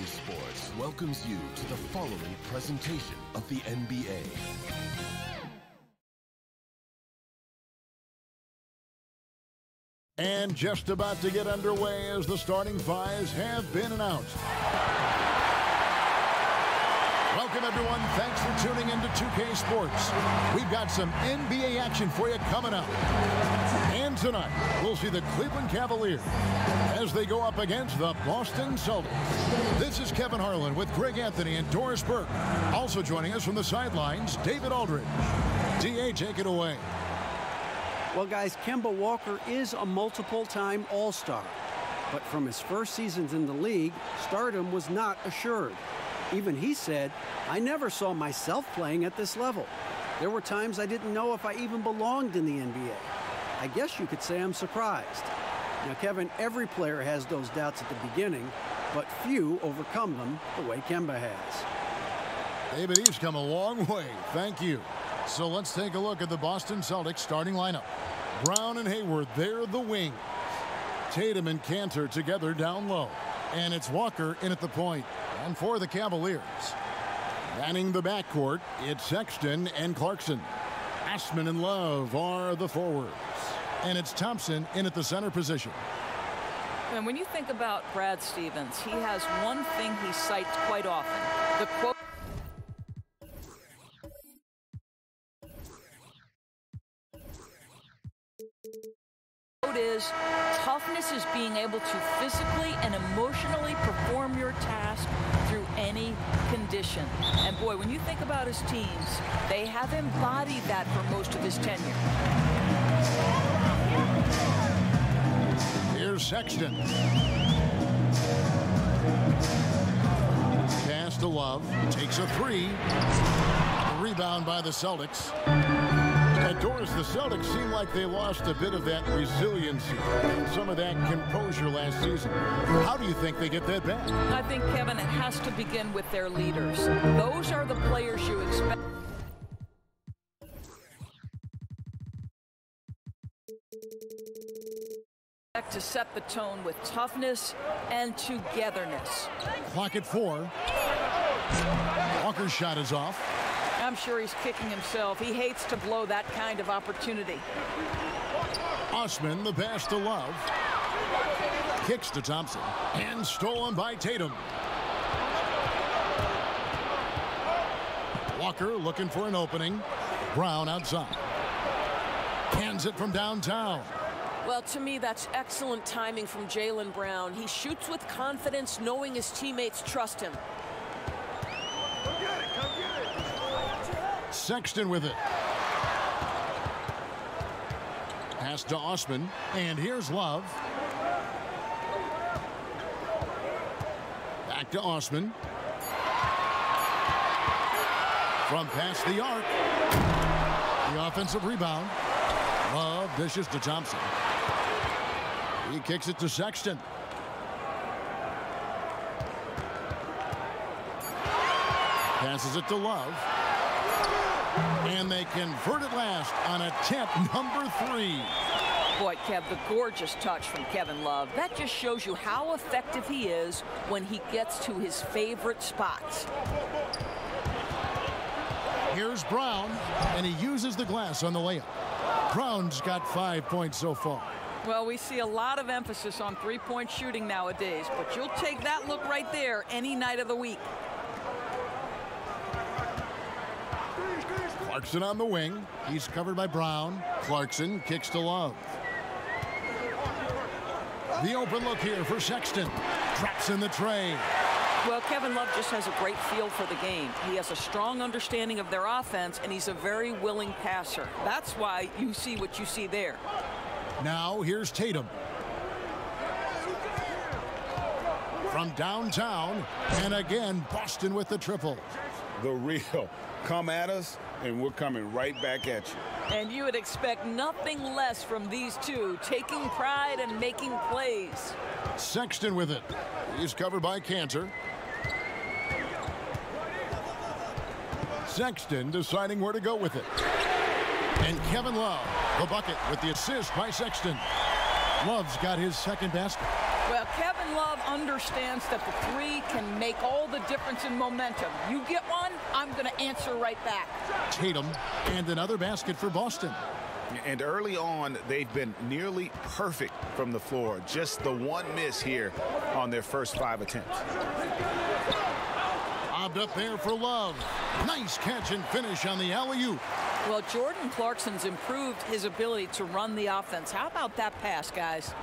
2K Sports welcomes you to the following presentation of the NBA. And just about to get underway as the starting fives have been announced. Welcome, everyone. Thanks for tuning into 2K Sports. We've got some NBA action for you coming up. And tonight, we'll see the Cleveland Cavaliers as they go up against the Boston Celtics. This is Kevin Harlan with Greg Anthony and Doris Burke. Also joining us from the sidelines, David Aldridge. DA, take it away. Well, guys, Kemba Walker is a multiple-time All-Star. But from his first seasons in the league, stardom was not assured. Even he said, "I never saw myself playing at this level. There were times I didn't know if I even belonged in the NBA. I guess you could say I'm surprised." Now, Kevin, every player has those doubts at the beginning, but few overcome them the way Kemba has. David, he's come a long way. Thank you. So let's take a look at the Boston Celtics starting lineup. Brown and Hayward, they're the wings. Tatum and Cantor together down low. And it's Walker in at the point. And for the Cavaliers, manning the backcourt, it's Sexton and Clarkson. Asman and Love are the forwards. And it's Thompson in at the center position. And when you think about Brad Stevens, he has one thing he cites quite often. The quote is, toughness is being able to physically and emotionally perform your task through any condition. And boy, when you think about his teams, they have embodied that for most of his tenure. Here's Sexton. Pass to Love, takes a three. Rebound by the Celtics. And Doris, the Celtics seem like they lost a bit of that resiliency and some of that composure last season. How do you think they get that back? I think, Kevin, it has to begin with their leaders. Those are the players you expect to set the tone with toughness and togetherness. Clock at 4. Walker's shot is off. I'm sure he's kicking himself. He hates to blow that kind of opportunity. Osman, the pass to Love. Kicks to Thompson. And stolen by Tatum. Walker looking for an opening. Brown outside. Hands it from downtown. Well, to me, that's excellent timing from Jaylen Brown. He shoots with confidence, knowing his teammates trust him. Sexton with it. Pass to Osman, and here's Love. Back to Osman. From past the arc. The offensive rebound. Love dishes to Thompson. He kicks it to Sexton. Passes it to Love. And they convert it last on attempt number 3. Boy, Kev, the gorgeous touch from Kevin Love. That just shows you how effective he is when he gets to his favorite spots. Here's Brown, and he uses the glass on the layup. Brown's got 5 points so far. Well, we see a lot of emphasis on three-point shooting nowadays, but you'll take that look right there any night of the week. Clarkson on the wing. He's covered by Brown. Clarkson kicks to Love. The open look here for Sexton. Drops in the tray. Well, Kevin Love just has a great feel for the game. He has a strong understanding of their offense, and he's a very willing passer. That's why you see what you see there. Now here's Tatum. From downtown, and again, Boston with the triple. The real. Come at us, and we're coming right back at you. And you would expect nothing less from these two, taking pride and making plays. Sexton with it. He's covered by Cantor. Sexton deciding where to go with it. And Kevin Love, the bucket with the assist by Sexton. Love's got his second basket. Well, Kevin Love understands that the three can make all the difference in momentum. You get one, I'm going to answer right back. Tatum, and another basket for Boston. And early on, they've been nearly perfect from the floor. Just the one miss here on their first 5 attempts. Lobbed up there for Love. Nice catch and finish on the alley-oop. Well, Jordan Clarkson's improved his ability to run the offense. How about that pass, guys?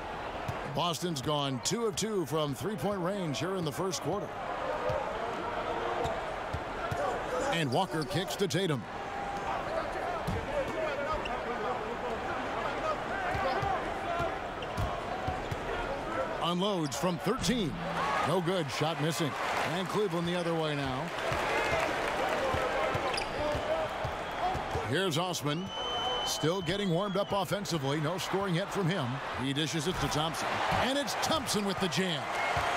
Boston's gone 2 of 2 from three-point range here in the first quarter. And Walker kicks to Tatum. Unloads from 13. No good. Shot missing. And Cleveland the other way now. Here's Osman. Still getting warmed up offensively. No scoring yet from him. He dishes it to Thompson. And it's Thompson with the jam.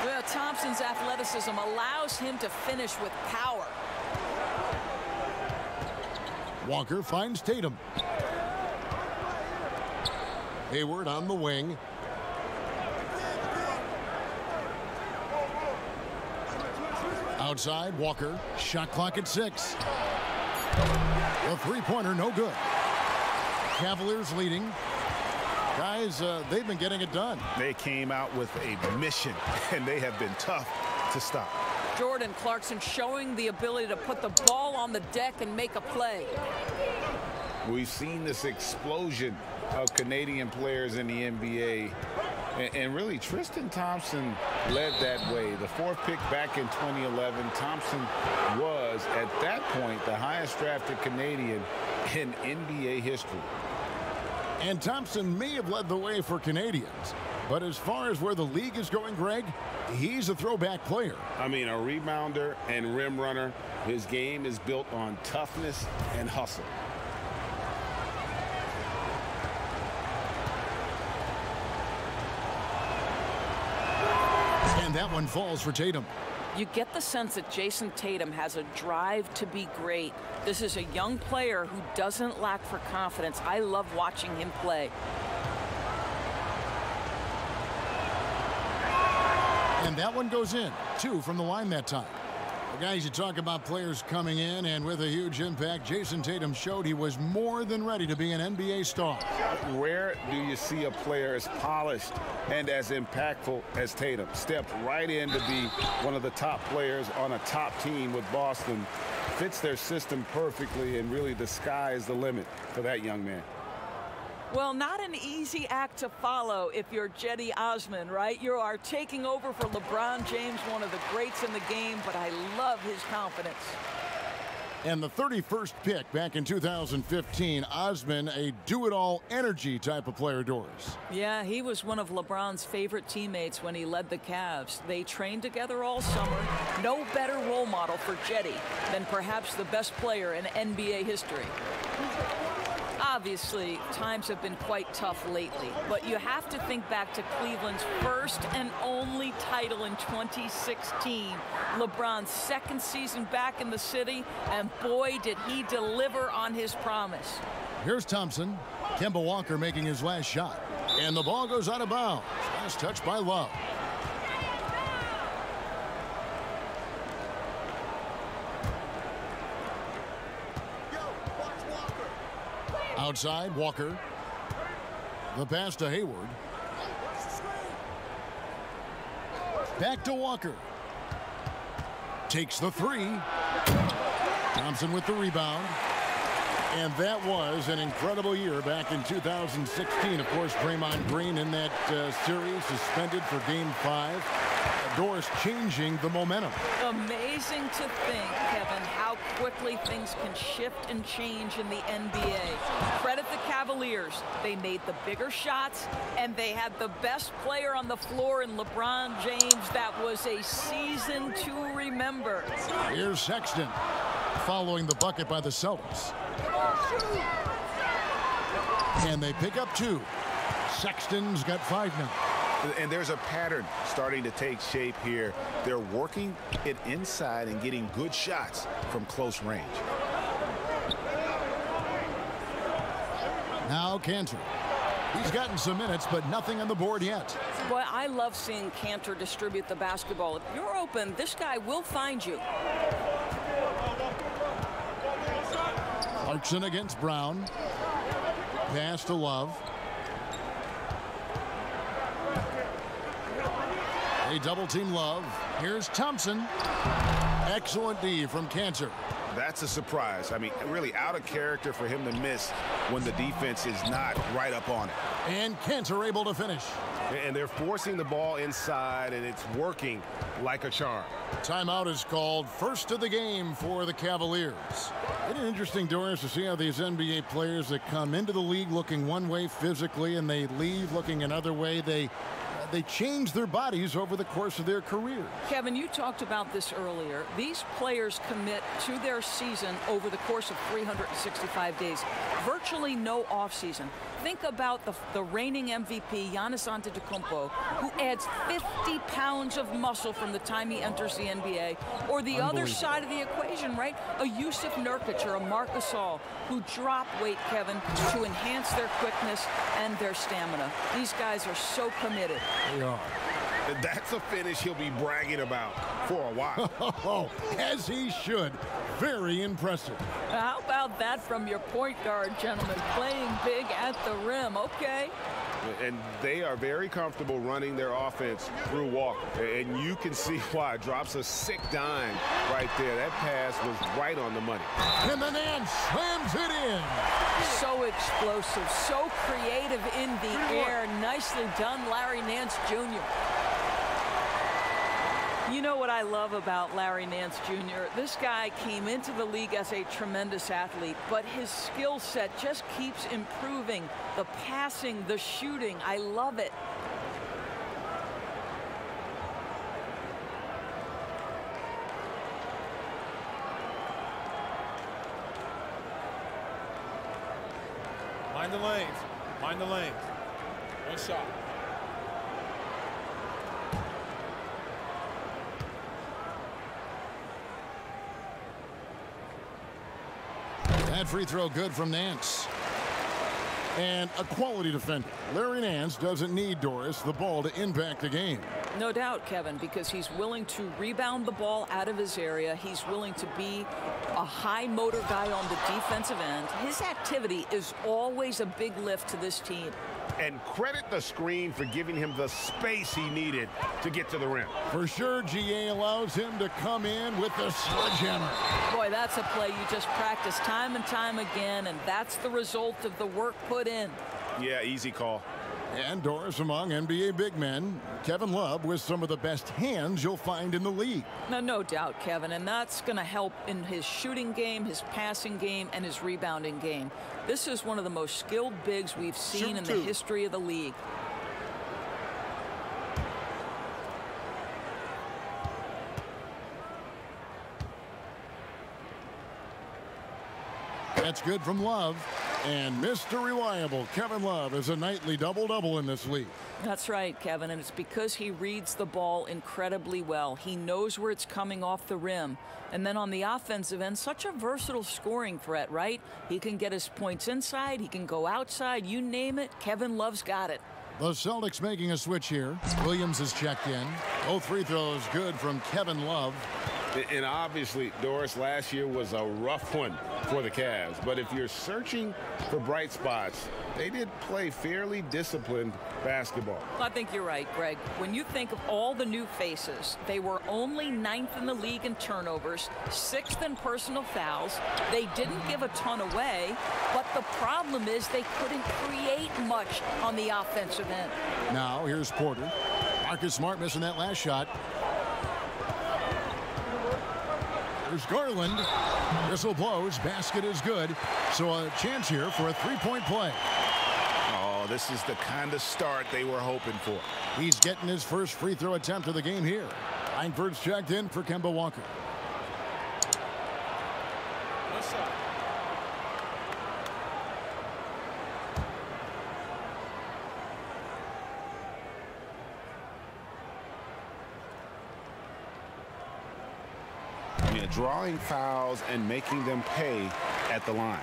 Well, Thompson's athleticism allows him to finish with power. Walker finds Tatum. Hayward on the wing. Outside, Walker. Shot clock at 6. The three-pointer, no good. Cavaliers leading. Guys, they've been getting it done. They came out with a mission, and they have been tough to stop. Jordan Clarkson showing the ability to put the ball on the deck and make a play. We've seen this explosion of Canadian players in the NBA. And really, Tristan Thompson led that way. The 4th pick back in 2011, Thompson was, at that point, the highest drafted Canadian in NBA history. And Thompson may have led the way for Canadians. But as far as where the league is going, Greg, he's a throwback player. I mean, a rebounder and rim runner. His game is built on toughness and hustle. And that one falls for Tatum. You get the sense that Jason Tatum has a drive to be great. This is a young player who doesn't lack for confidence. I love watching him play. And that one goes in. 2 from the line that time. Well, guys, you talk about players coming in and with a huge impact. Jason Tatum showed he was more than ready to be an NBA star. Where do you see a player as polished and as impactful as Tatum? Stepped right in to be one of the top players on a top team with Boston. Fits their system perfectly, and really the sky is the limit for that young man. Well, not an easy act to follow if you're Cedi Osman, right? You are taking over for LeBron James, one of the greats in the game, but I love his confidence. And the 31st pick back in 2015, Osman, a do-it-all energy type of player, Doris. Yeah, he was one of LeBron's favorite teammates when he led the Cavs. They trained together all summer. No better role model for Cedi than perhaps the best player in NBA history. Obviously, times have been quite tough lately, but you have to think back to Cleveland's first and only title in 2016, LeBron's 2nd season back in the city, and boy, did he deliver on his promise. Here's Thompson. Kemba Walker making his last shot, and the ball goes out of bounds. Last touch by Love. Outside, Walker. The pass to Hayward. Back to Walker. Takes the 3. Thompson with the rebound. And that was an incredible year back in 2016. Of course, Draymond Green in that series suspended for Game 5. Doris changing the momentum. Amazing to think, Kevin, how quickly things can shift and change in the NBA. Credit the Cavaliers. They made the bigger shots, and they had the best player on the floor in LeBron James. That was a season to remember. Here's Sexton following the bucket by the Celtics. And they pick up 2. Sexton's got 5 now. And there's a pattern starting to take shape here. They're working it inside and getting good shots from close range. Now Cantor. He's gotten some minutes, but nothing on the board yet. Boy, I love seeing Cantor distribute the basketball. If you're open, this guy will find you. Clarkson against Brown. Pass to Love. They double team Love. Here's Thompson. Excellent D from Cantor. That's a surprise. I mean, really out of character for him to miss when the defense is not right up on it. And Cantor able to finish. And they're forcing the ball inside, and it's working like a charm. Timeout is called. First of the game for the Cavaliers. Isn't it interesting, Doris, to see how these NBA players that come into the league looking one way physically and they leave looking another way, they change their bodies over the course of their careers. Kevin, you talked about this earlier. These players commit to their season over the course of 365 days. Virtually no offseason. Think about the reigning MVP, Giannis Antetokounmpo, who adds 50 pounds of muscle from the time he enters the NBA. Or the other side of the equation, right? A Yusuf Nurkic or a Marc Gasol who drop weight, Kevin, to enhance their quickness and their stamina. These guys are so committed. They are. That's a finish he'll be bragging about for a while. As he should. Very impressive. How about that from your point guard, gentlemen? Playing big at the rim. Okay. And they are very comfortable running their offense through Walker. And you can see why. Drops a sick dime right there. That pass was right on the money. And the Nance slams it in. So explosive, so creative in the air. Nicely done, Larry Nance Jr. You know what I love about Larry Nance Jr.? This guy came into the league as a tremendous athlete, but his skill set just keeps improving. The passing, the shooting, I love it. Mind the lanes. Mind the lanes. One shot. That free throw good from Nance. And a quality defender. Larry Nance doesn't need, Doris, the ball to impact the game. No doubt, Kevin, because he's willing to rebound the ball out of his area. He's willing to be a high motor guy on the defensive end. His activity is always a big lift to this team. And credit the screen for giving him the space he needed to get to the rim. For sure, GA allows him to come in with the sledgehammer. Boy, that's a play you just practice time and time again, and that's the result of the work put in. Yeah, easy call. And Doris, among NBA big men, Kevin Love with some of the best hands you'll find in the league. No doubt, Kevin, and that's going to help in his shooting game, his passing game, and his rebounding game. This is one of the most skilled bigs we've seen in the history of the league. That's good from Love. And Mr. Reliable, Kevin Love, is a nightly double-double in this league. That's right, Kevin, and it's because he reads the ball incredibly well. He knows where it's coming off the rim. And then on the offensive end, such a versatile scoring threat, right? He can get his points inside, he can go outside, you name it, Kevin Love's got it. The Celtics making a switch here. Williams is checked in. Both free throws good from Kevin Love. And obviously, Doris, last year was a rough one for the Cavs. But if you're searching for bright spots, they did play fairly disciplined basketball. I think you're right, Greg. When you think of all the new faces, they were only 9th in the league in turnovers, 6th in personal fouls. They didn't give a ton away, but the problem is they couldn't create much on the offensive end. Now, here's Porter. Marcus Smart missing that last shot. There's Garland. Whistle blows. Basket is good. So a chance here for a three-point play. Oh, this is the kind of start they were hoping for. He's getting his first free throw attempt of the game here. Langford's checked in for Kemba Walker. One shot. Drawing fouls and making them pay at the line.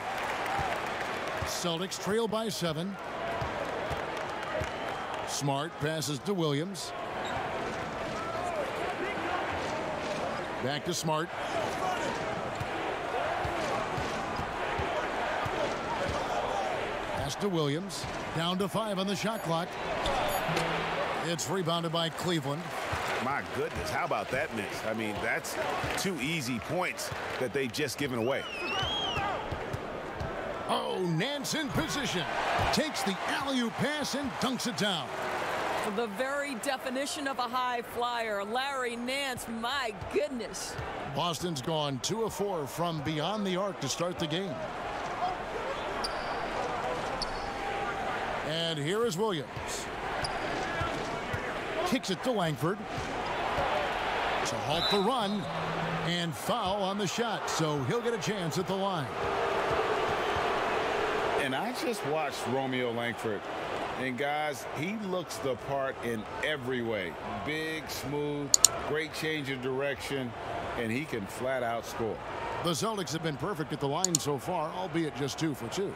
Celtics trail by 7. Smart passes to Williams. Back to Smart. Pass to Williams. Down to 5 on the shot clock. It's rebounded by Cleveland. My goodness, how about that miss? I mean, that's 2 easy points that they've just given away. Oh, Nance in position. Takes the alley-oop pass and dunks it down. The very definition of a high flyer, Larry Nance, my goodness. Boston's gone 2 of 4 from beyond the arc to start the game. And here is Williams. Kicks it to Langford. To halt the run. And foul on the shot, so he'll get a chance at the line. And I just watched Romeo Langford. And guys, he looks the part in every way. Big, smooth, great change of direction, and he can flat out score. The Celtics have been perfect at the line so far, albeit just 2 for 2.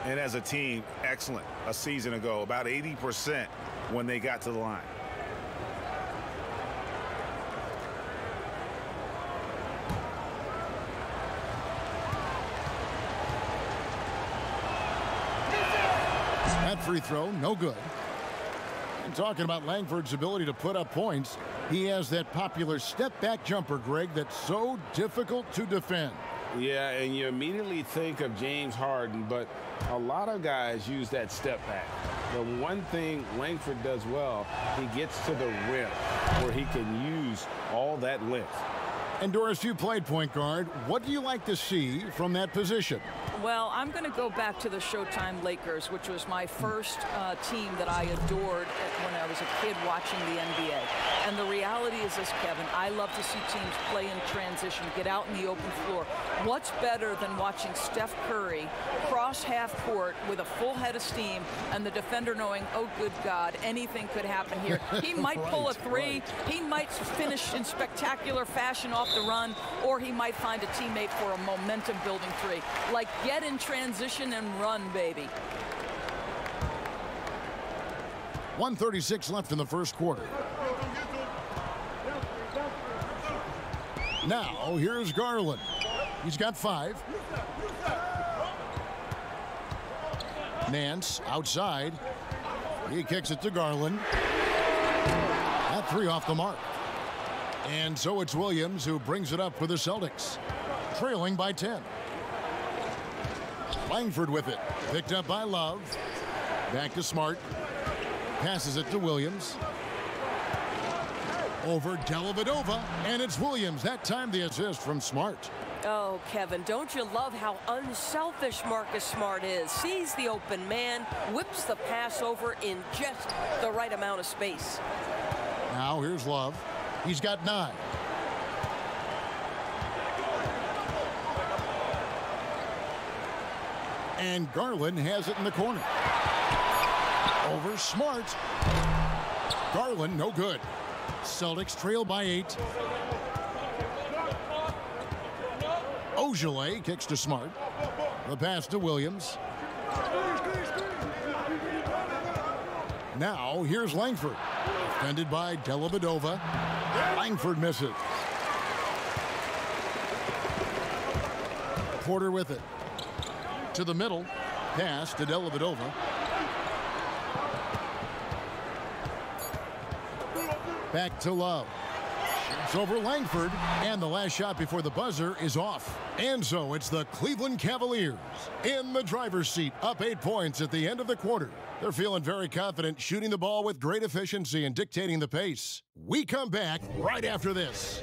And as a team, excellent. A season ago, about 80% when they got to the line. That free throw, no good. And talking about Langford's ability to put up points, he has that popular step-back jumper, Greg, that's so difficult to defend. Yeah, and you immediately think of James Harden, but a lot of guys use that step back. The one thing Langford does well, he gets to the rim where he can use all that length. And Doris, you played point guard. What do you like to see from that position? Well, I'm going to go back to the Showtime Lakers, which was my first team that I adored when I was a kid watching the NBA. And the reality is this, Kevin, I love to see teams play in transition, get out in the open floor. What's better than watching Steph Curry cross half court with a full head of steam and the defender knowing, oh, good God, anything could happen here. He might pull a three. He might finish in spectacular fashion off the run, or he might find a teammate for a momentum-building three. Like, get in transition and run, baby. 1:36 left in the first quarter. Now, here's Garland. He's got 5. Nance outside. He kicks it to Garland. That 3 off the mark. And so it's Williams who brings it up for the Celtics, trailing by 10. Langford with it, picked up by Love. Back to Smart. Passes it to Williams. Over Dellavedova, and it's Williams. That time the assist from Smart. Oh, Kevin, don't you love how unselfish Marcus Smart is? Sees the open man, whips the pass over in just the right amount of space. Now here's Love. He's got 9. And Garland has it in the corner. Over Smart. Garland, no good. Celtics trail by 8. Ogilvy kicks to Smart. The pass to Williams. Now here's Langford. Defended by Dellavedova. Langford misses. Porter with it. To the middle. Pass to Dellavedova. Back to Love. It's over Langford. And the last shot before the buzzer is off. And so it's the Cleveland Cavaliers in the driver's seat, up 8 points at the end of the quarter. They're feeling very confident, shooting the ball with great efficiency and dictating the pace. We come back right after this.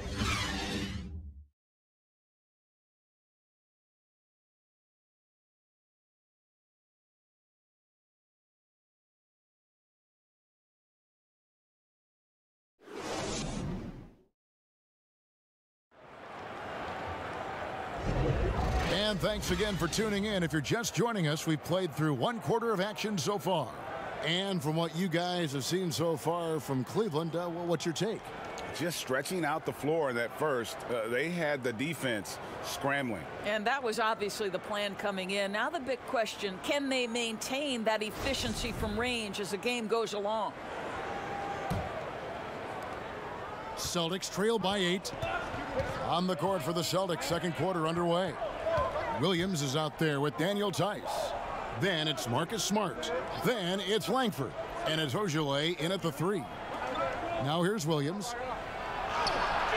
And thanks again for tuning in. If you're just joining us, we've played through 1 quarter of action so far. And from what you guys have seen so far from Cleveland, well, what's your take? Just stretching out the floor in that first. They had the defense scrambling. And that was obviously the plan coming in. Now the big question, can they maintain that efficiency from range as the game goes along? Celtics trail by 8. On the court for the Celtics, second quarter underway. Williams is out there with Daniel Tice. Then it's Marcus Smart. Then it's Langford. And it's Ojale in at the 3. Now here's Williams.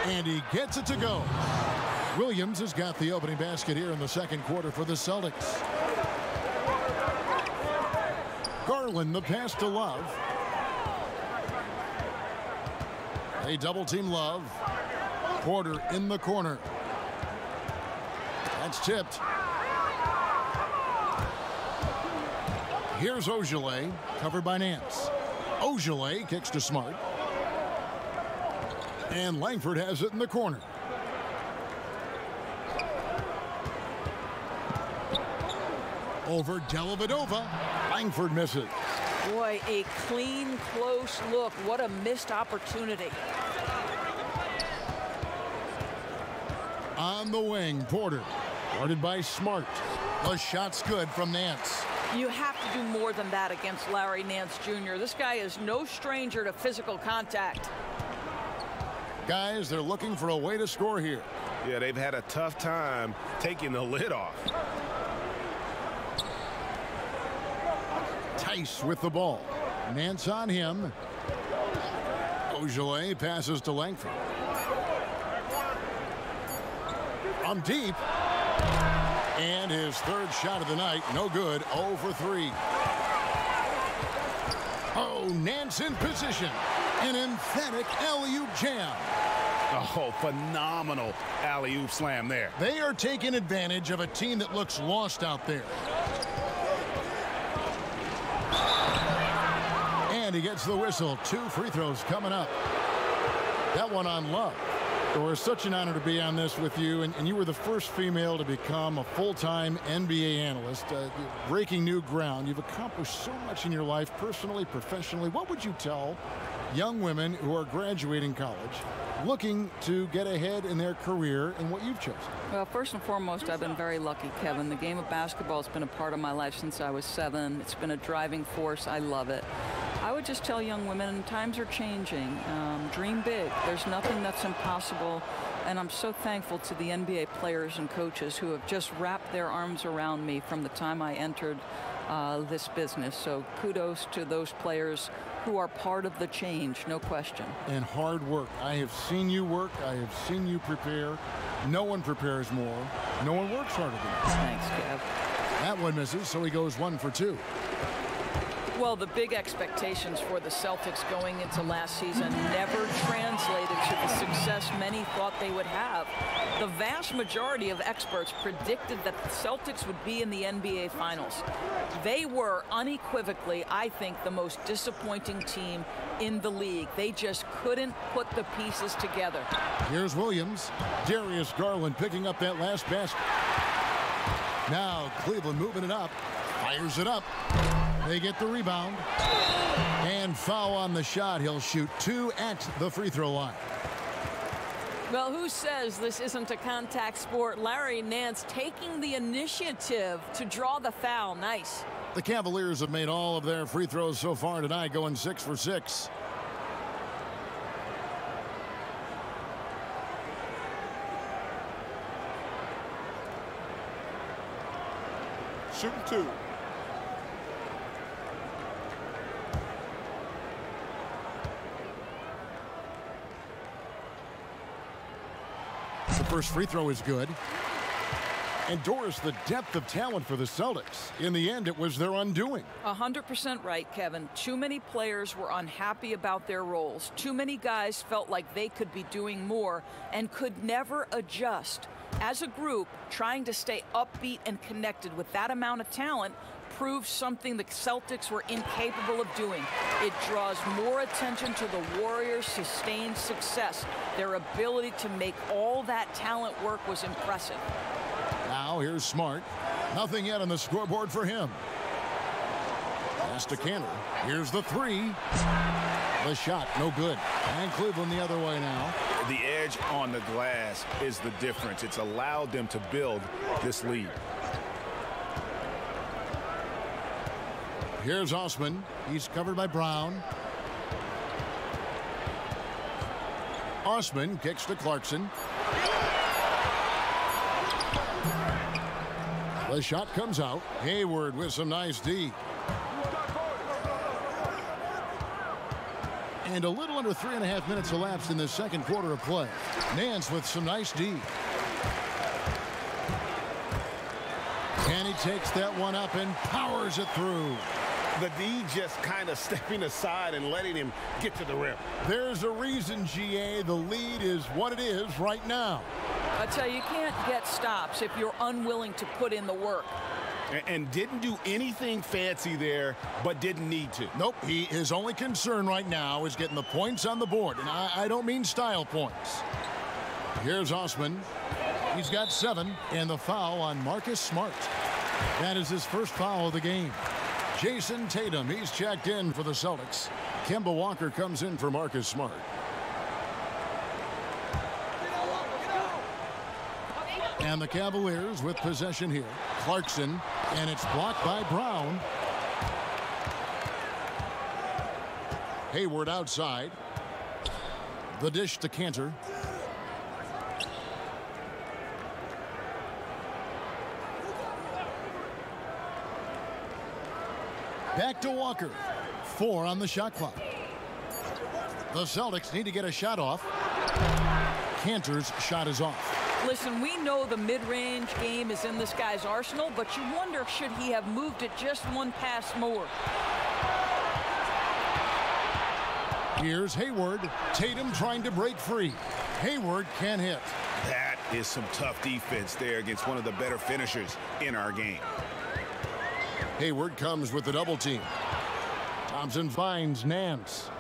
And he gets it to go. Williams has got the opening basket here in the second quarter for the Celtics. Garland, the pass to Love. They double team Love. Porter in the corner. That's tipped. Here's Ojale, covered by Nance. Ojale kicks to Smart. And Langford has it in the corner. Over Dellavedova. Langford misses. Boy, a clean, close look. What a missed opportunity. On the wing, Porter. Guarded by Smart. The shot's good from Nance. You have to do more than that against Larry Nance Jr. This guy is no stranger to physical contact. Guys, they're looking for a way to score here. Yeah, they've had a tough time taking the lid off. Tice with the ball. Nance on him. Ojale passes to Langford. From deep. And his third shot of the night, no good, 0 for 3. Oh, Nance in position. An emphatic alley-oop jam. Oh, phenomenal alley-oop slam there. They are taking advantage of a team that looks lost out there. And he gets the whistle. 2 free throws coming up. That one on Love. It was such an honor to be on this with you, and you were the first female to become a full-time NBA analyst. Breaking new ground. You've accomplished so much in your life, personally, professionally. What would you tell young women who are graduating college, looking to get ahead in their career and what you've chosen? Well, first and foremost, I've been very lucky, Kevin. The game of basketball has been a part of my life since I was 7. It's been a driving force. I love it. I would just tell young women, times are changing. Dream big. There's nothing that's impossible. And I'm so thankful to the NBA players and coaches who have just wrapped their arms around me from the time I entered this business. So kudos to those players who are part of the change, no question. And hard work. I have seen you work. I have seen you prepare. No one prepares more. No one works harder than you. Thanks, Kev. That one misses, so he goes 1 for 2. Well, the big expectations for the Celtics going into last season never translated to the success many thought they would have. The vast majority of experts predicted that the Celtics would be in the NBA Finals. They were unequivocally, I think, the most disappointing team in the league. They just couldn't put the pieces together. Here's Williams. Darius Garland picking up that last basket. Now Cleveland moving it up. Fires it up. They get the rebound. And foul on the shot. He'll shoot 2 at the free throw line. Well, who says this isn't a contact sport? Larry Nance taking the initiative to draw the foul. Nice. The Cavaliers have made all of their free throws so far tonight, going 6 for 6. Shooting 2. The first free throw is good. And Doris, the depth of talent for the Celtics. In the end, it was their undoing. 100% right, Kevin. Too many players were unhappy about their roles. Too many guys felt like they could be doing more and could never adjust. As a group, trying to stay upbeat and connected with that amount of talent proves something the Celtics were incapable of doing. It draws more attention to the Warriors' sustained success. Their ability to make all that talent work was impressive. Now here's Smart. Nothing yet on the scoreboard for him. Pass to Cantor. Here's the 3. The shot, no good. And Cleveland the other way now. The edge on the glass is the difference. It's allowed them to build this lead. Here's Osman. He's covered by Brown. Osman kicks to Clarkson. The shot comes out. Hayward with some nice D. And a little under 3.5 minutes elapsed in the second quarter of play. Nance with some nice D. And he takes that one up and powers it through. The D just kind of stepping aside and letting him get to the rim. There's a reason, GA. The lead is what it is right now. I tell you, you can't get stops if you're unwilling to put in the work. And didn't do anything fancy there, but didn't need to. Nope. His only concern right now is getting the points on the board. And I don't mean style points. Here's Osman. He's got 7, and the foul on Marcus Smart. That is his first foul of the game. Jason Tatum, he's checked in for the Celtics. Kemba Walker comes in for Marcus Smart. And the Cavaliers with possession here. Clarkson, and it's blocked by Brown. Hayward outside. The dish to Cantor. Back to Walker. 4 on the shot clock. The Celtics need to get a shot off. Cantor's shot is off. Listen, we know the mid-range game is in this guy's arsenal, but you wonder, should he have moved it just one pass more? Here's Hayward. Tatum trying to break free. Hayward can't hit. That is some tough defense there against one of the better finishers in our game. Hayward comes with the double team. Thompson finds Nance.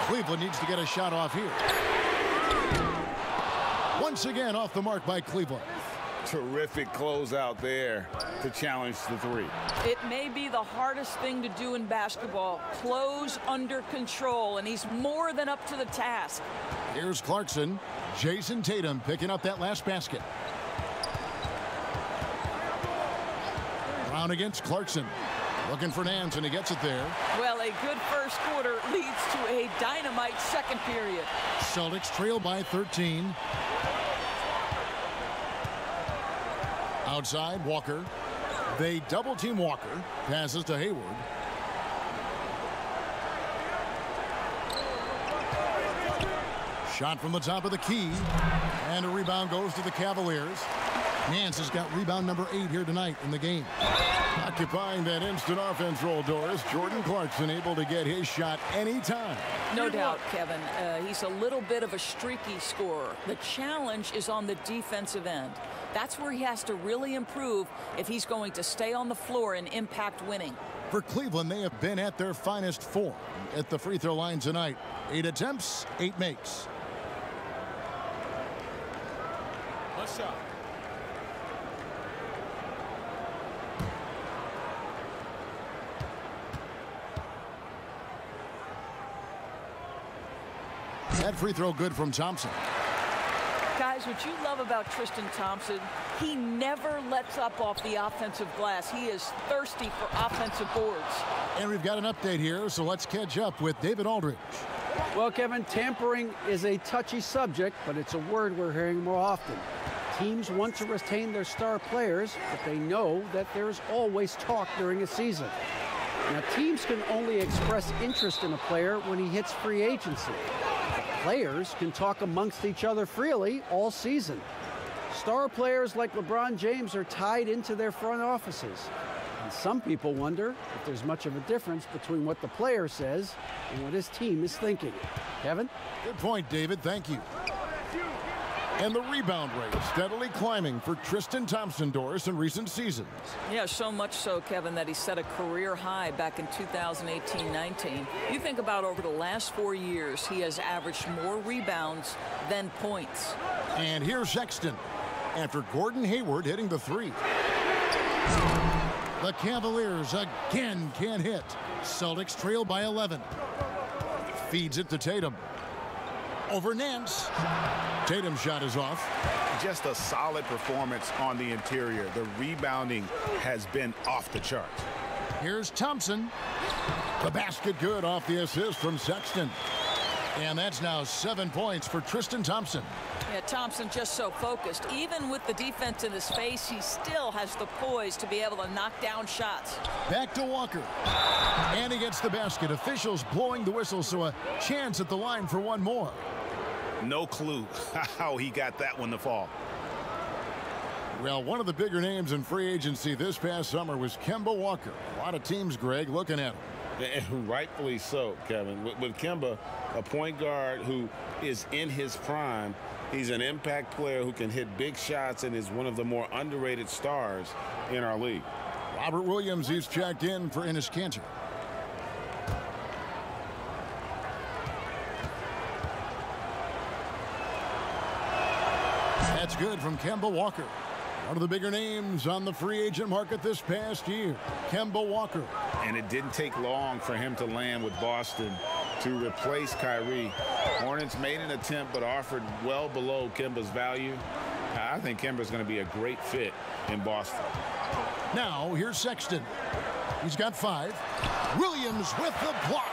Cleveland needs to get a shot off here. Once again off the mark by Cleveland. Terrific closeout there to challenge the 3. It may be the hardest thing to do in basketball. Close under control, and he's more than up to the task. Here's Clarkson. Jason Tatum picking up that last basket. Brown against Clarkson. Looking for Nance, and he gets it there. Well, a good first quarter leads to a dynamite second period. Celtics trail by 13. Outside, Walker. They double team Walker. Passes to Hayward. Shot from the top of the key. And a rebound goes to the Cavaliers. Nance has got rebound number 8 here tonight in the game. Occupying that instant offense role, Doris. Jordan Clarkson able to get his shot anytime. No doubt, Kevin. He's a little bit of a streaky scorer. The challenge is on the defensive end. That's where he has to really improve if he's going to stay on the floor and impact winning. For Cleveland, they have been at their finest form at the free throw line tonight. 8 attempts, 8 makes. One shot. That free throw good from Thompson. Guys, what you love about Tristan Thompson, he never lets up off the offensive glass. He is thirsty for offensive boards. And we've got an update here, so let's catch up with David Aldridge. Well, Kevin, tampering is a touchy subject, but it's a word we're hearing more often. Teams want to retain their star players, but they know that there's always talk during a season. Now, teams can only express interest in a player when he hits free agency. Players can talk amongst each other freely all season. Star players like LeBron James are tied into their front offices. And some people wonder if there's much of a difference between what the player says and what his team is thinking. Kevin? Good point, David. Thank you. And the rebound rate steadily climbing for Tristan Thompson, Doris, in recent seasons. Yeah, so much so, Kevin, that he set a career high back in 2018-19. You think about over the last 4 years, he has averaged more rebounds than points. And here's Sexton after Gordon Hayward hitting the 3. The Cavaliers again can't hit. Celtics trail by 11. Feeds it to Tatum. Over Nance. Tatum's shot is off. Just a solid performance on the interior. The rebounding has been off the charts. Here's Thompson. The basket good off the assist from Sexton. And that's now 7 points for Tristan Thompson. Yeah, Thompson just so focused. Even with the defense in his face, he still has the poise to be able to knock down shots. Back to Walker. And he gets the basket. Officials blowing the whistle, so a chance at the line for one more. No clue how he got that one to fall. Well, one of the bigger names in free agency this past summer was Kemba Walker. A lot of teams, Greg, looking at him. And rightfully so, Kevin. With Kemba, a point guard who is in his prime, he's an impact player who can hit big shots and is one of the more underrated stars in our league. Robert Williams, he's checked in for Enes Kanter. That's good from Kemba Walker. One of the bigger names on the free agent market this past year, Kemba Walker. And it didn't take long for him to land with Boston to replace Kyrie. Hornets made an attempt but offered well below Kemba's value. I think Kemba's going to be a great fit in Boston. Now, here's Sexton. He's got 5. Williams with the block.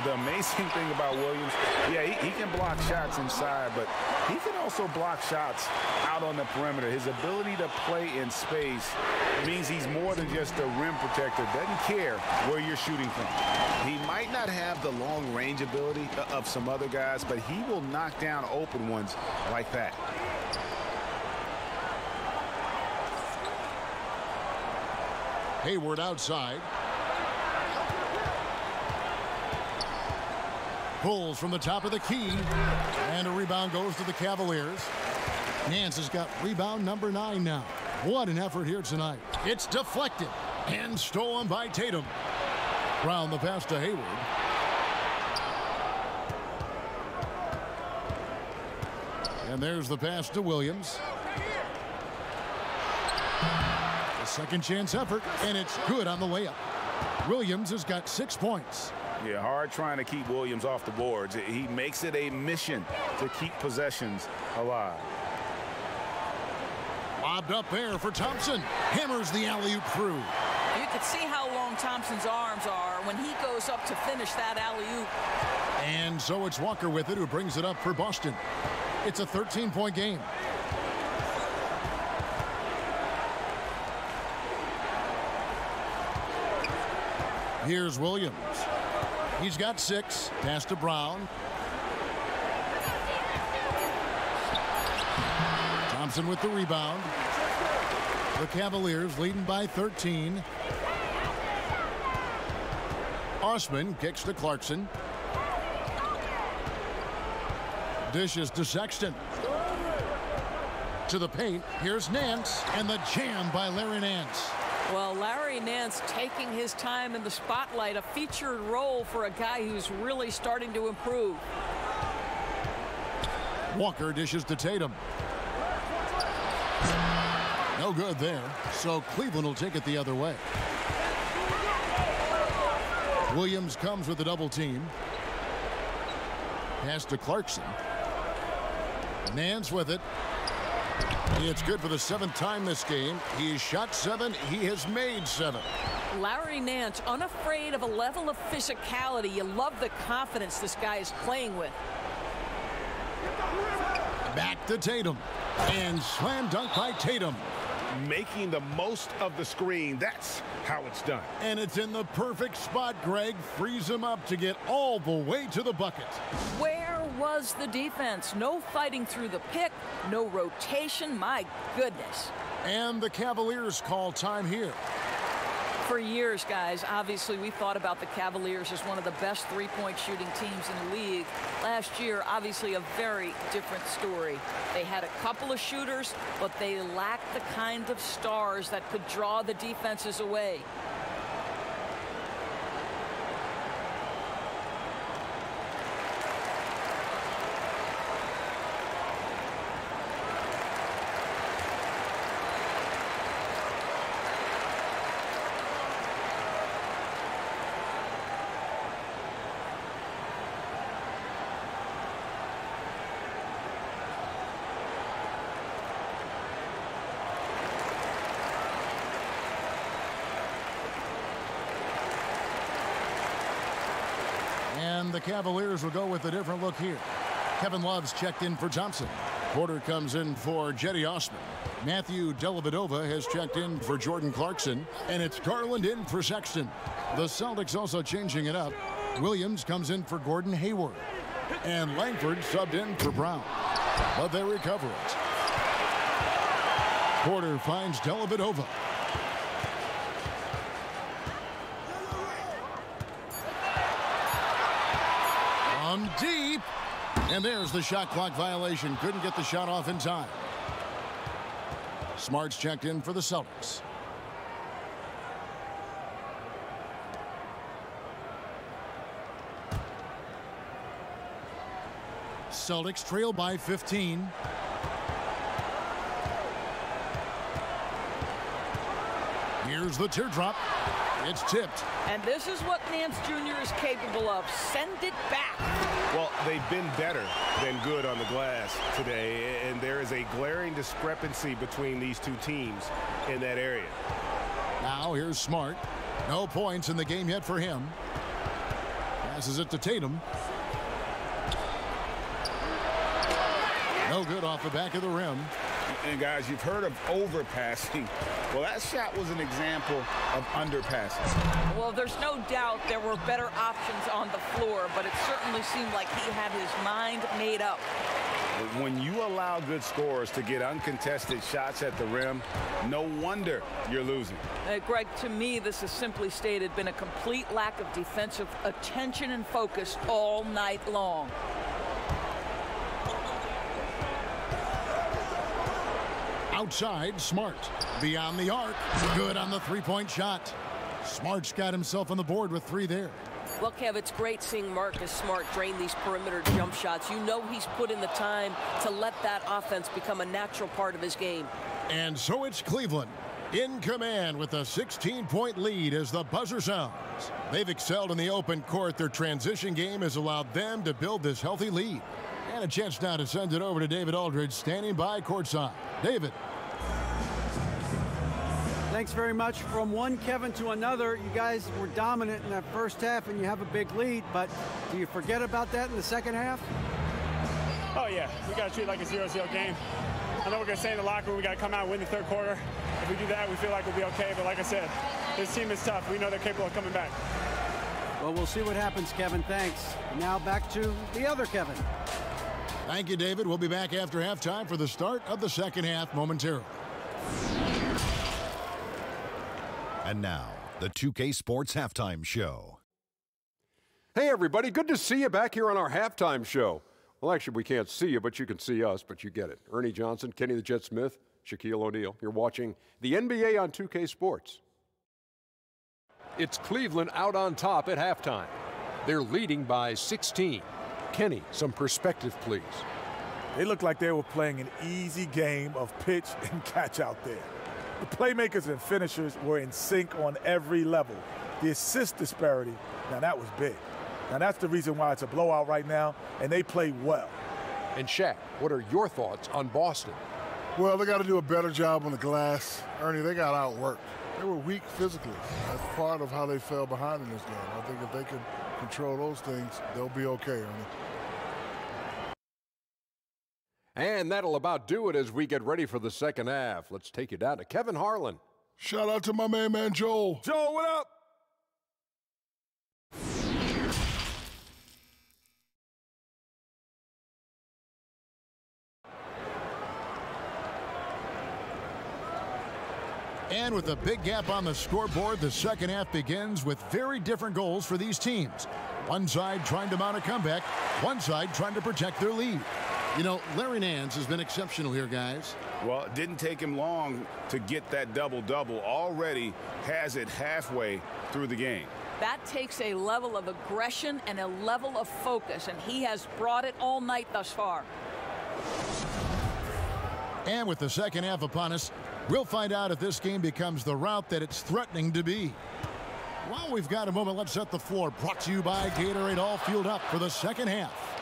The amazing thing about Williams, yeah, he can block shots inside, but he can also block shots out on the perimeter. His ability to play in space means he's more than just a rim protector. Doesn't care where you're shooting from. He might not have the long range ability of some other guys, but he will knock down open ones like that. Hayward outside. Pulls from the top of the key. And a rebound goes to the Cavaliers. Nance has got rebound number 9 now. What an effort here tonight. It's deflected and stolen by Tatum. Brown the pass to Hayward. And there's the pass to Williams. A second chance effort, and it's good on the layup. Williams has got 6 points. Yeah, hard trying to keep Williams off the boards. He makes it a mission to keep possessions alive. Lobbed up there for Thompson. Hammers the alley-oop through. You can see how long Thompson's arms are when he goes up to finish that alley-oop. And so it's Walker with it, who brings it up for Boston. It's a 13-point game. Here's Williams. He's got 6. Pass to Brown. Thompson with the rebound. The Cavaliers leading by 13. Osman kicks to Clarkson. Dishes to Sexton. To the paint. Here's Nance. And the jam by Larry Nance. Well, Larry Nance taking his time in the spotlight, a featured role for a guy who's really starting to improve. Walker dishes to Tatum. No good there, so Cleveland will take it the other way. Williams comes with a double team. Pass to Clarkson. Nance with it. It's good for the 7th time this game. He shot 7. He has made 7. Larry Nance, unafraid of a level of physicality. You love the confidence this guy is playing with. Back to Tatum. And slam dunk by Tatum. Making the most of the screen. That's how it's done. And it's in the perfect spot, Greg. Frees him up to get all the way to the bucket. Where was the defense? No fighting through the pick, no rotation. My goodness. And the Cavaliers call time here. For years, guys, obviously we thought about the Cavaliers as one of the best three-point shooting teams in the league. Last year, obviously a very different story. They had a couple of shooters, but they lacked the kind of stars that could draw the defenses away. And the Cavaliers will go with a different look here. Kevin Love's checked in for Thompson. Porter comes in for Jetty Osman. Matthew Dellavedova has checked in for Jordan Clarkson. And it's Garland in for Sexton. The Celtics also changing it up. Williams comes in for Gordon Hayward. And Langford subbed in for Brown. But they recover it. Porter finds Dellavedova. From deep. And there's the shot clock violation. Couldn't get the shot off in time. Smart's checked in for the Celtics. Celtics trail by 15. Here's the teardrop. It's tipped. And this is what Nance Jr. is capable of. Send it back. Well, they've been better than good on the glass today, and there is a glaring discrepancy between these two teams in that area. Now here's Smart. No points in the game yet for him. Passes it to Tatum. No good off the back of the rim. And guys, you've heard of overpassing. Well, that shot was an example of underpassing. Well, there's no doubt there were better options on the floor, but it certainly seemed like he had his mind made up. When you allow good scorers to get uncontested shots at the rim, no wonder you're losing. Greg, to me, this has simply stated been a complete lack of defensive attention and focus all night long. Outside, Smart. Beyond the arc. Good on the three-point shot. Smart's got himself on the board with 3 there. Well, Kev, it's great seeing Marcus Smart drain these perimeter jump shots. You know he's put in the time to let that offense become a natural part of his game. And so it's Cleveland in command with a 16-point lead as the buzzer sounds. They've excelled in the open court. Their transition game has allowed them to build this healthy lead. And a chance now to send it over to David Aldridge, standing by courtside. David. Thanks very much. From one Kevin to another, you guys were dominant in that first half and you have a big lead, but do you forget about that in the second half? Oh yeah, we got to treat it like a 0-0 game. I know we're going to stay in the locker room, we got to come out and win the third quarter. If we do that, we feel like we'll be okay, but like I said, this team is tough. We know they're capable of coming back. Well, we'll see what happens, Kevin. Thanks. Now back to the other Kevin. Thank you, David. We'll be back after halftime for the start of the second half momentarily. And now, the 2K Sports Halftime Show. Hey, everybody. Good to see you back here on our halftime show. Well, actually, we can't see you, but you can see us, but you get it. Ernie Johnson, Kenny the Jet Smith, Shaquille O'Neal. You're watching the NBA on 2K Sports. It's Cleveland out on top at halftime. They're leading by 16. Kenny, some perspective, please. They looked like they were playing an easy game of pitch and catch out there. The playmakers and finishers were in sync on every level. The assist disparity, now that was big. Now that's the reason why it's a blowout right now, and they play well. And Shaq, what are your thoughts on Boston? Well, they got to do a better job on the glass. Ernie, they got outworked. They were weak physically. That's part of how they fell behind in this game. I think if they can control those things, they'll be okay, Ernie. And that'll about do it as we get ready for the second half. Let's take you down to Kevin Harlan. Shout out to my man Joel. Joel, what up? And with a big gap on the scoreboard, the second half begins with very different goals for these teams. One side trying to mount a comeback, one side trying to protect their lead. You know, Larry Nance has been exceptional here, guys. Well, it didn't take him long to get that double-double. Already has it halfway through the game. That takes a level of aggression and a level of focus, and he has brought it all night thus far. And with the second half upon us, we'll find out if this game becomes the route that it's threatening to be. While we've got a moment, let's set the floor. Brought to you by Gatorade, all fueled up for the second half.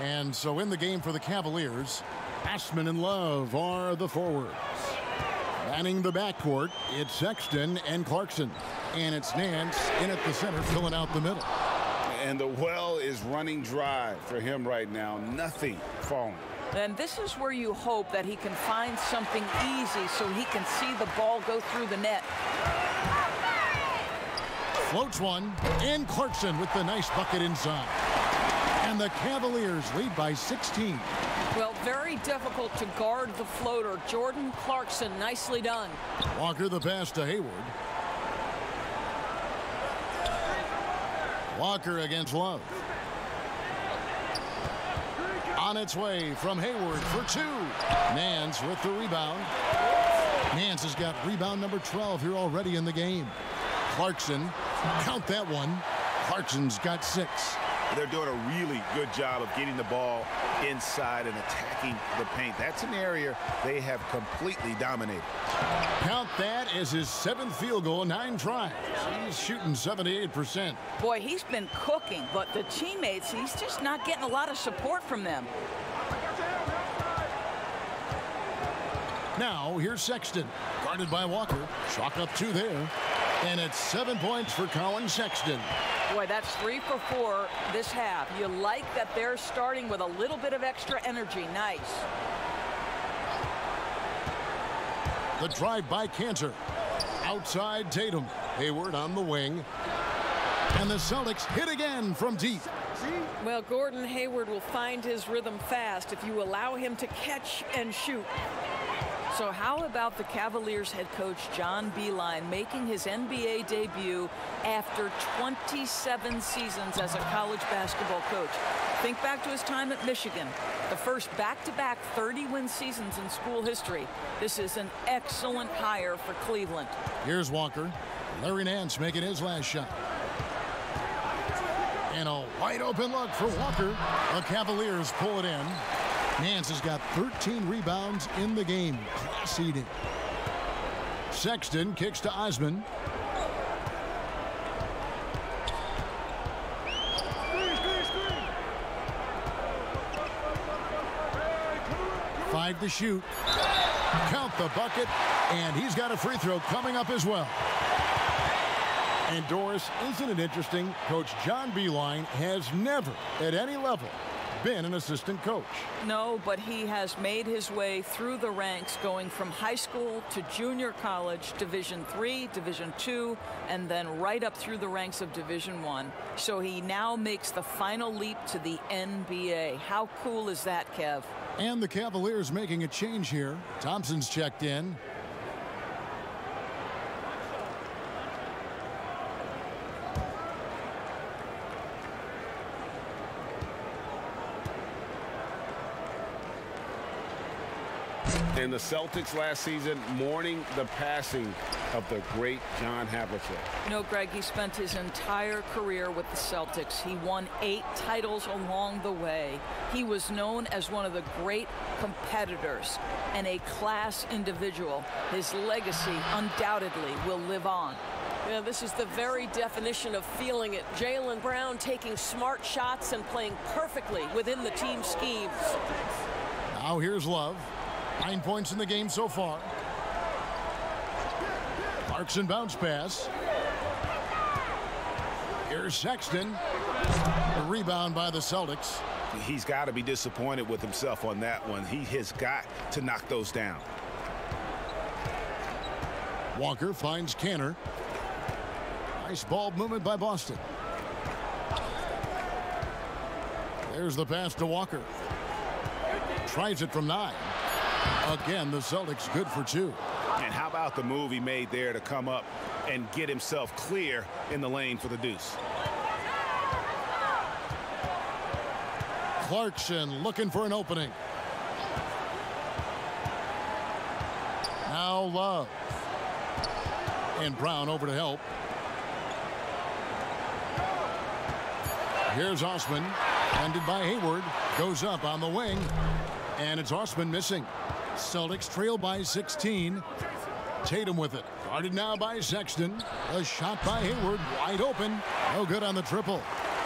And so in the game for the Cavaliers, Asman and Love are the forwards. Manning the backcourt, it's Sexton and Clarkson. And it's Nance in at the center, filling out the middle. And the well is running dry for him right now. Nothing falling. And this is where you hope that he can find something easy so he can see the ball go through the net. Floats one, and Clarkson with the nice bucket inside. And the Cavaliers lead by 16. Well, very difficult to guard the floater. Jordan Clarkson, nicely done. Walker the pass to Hayward. Walker against Love. On its way from Hayward for two. Nance with the rebound. Nance has got rebound number 12 here already in the game. Clarkson, count that one. Clarkson's got 6. They're doing a really good job of getting the ball inside and attacking the paint. That's an area they have completely dominated. Count that as his 7th field goal in 9 tries. He's shooting 78%. Boy, he's been cooking, but the teammates, he's just not getting a lot of support from them. Now, here's Sexton. Guarded by Walker. Chalk up 2 there. And it's 7 points for Colin Sexton. Boy, that's 3 for 4 this half. You like that they're starting with a little bit of extra energy. Nice. The drive by Cantor. Outside Tatum. Hayward on the wing. And the Celtics hit again from deep. Well, Gordon Hayward will find his rhythm fast if you allow him to catch and shoot. So how about the Cavaliers head coach John Beilein making his NBA debut after 27 seasons as a college basketball coach? Think back to his time at Michigan, the first back-to-back 30-win seasons in school history. This is an excellent hire for Cleveland. Here's Walker. Larry Nance making his last shot. And a wide open look for Walker. The Cavaliers pull it in. Nance has got 13 rebounds in the game. Class eating. Sexton kicks to Osman. Five to shoot. Count the bucket. And he's got a free throw coming up as well. And Doris, isn't it interesting? Coach John Beilein has never, at any level, been an assistant coach. No, but he has made his way through the ranks, going from high school to junior college, Division III, Division II, and then right up through the ranks of Division I. So he now makes the final leap to the NBA. How cool is that, Kev? And the Cavaliers making a change here. Thompson's checked in. And the Celtics last season mourning the passing of the great John Havlicek. You know, Greg, he spent his entire career with the Celtics. He won 8 titles along the way. He was known as one of the great competitors and a class individual. His legacy undoubtedly will live on. Yeah, this is the very definition of feeling it. Jaylen Brown taking smart shots and playing perfectly within the team schemes. Now here's Love. 9 points in the game so far. Clarkson bounce pass. Here's Sexton. A rebound by the Celtics. He's got to be disappointed with himself on that one. He has got to knock those down. Walker finds Cantor. Nice ball movement by Boston. There's the pass to Walker. Tries it from 9. Again, the Celtics good for 2. And how about the move he made there to come up and get himself clear in the lane for the deuce? Clarkson looking for an opening. Now Love. And Brown over to help. Here's Osman. Ended by Hayward. Goes up on the wing. And it's Osman missing. Celtics trail by 16. Tatum with it. Guarded now by Sexton. A shot by Hayward. Wide open. No good on the triple.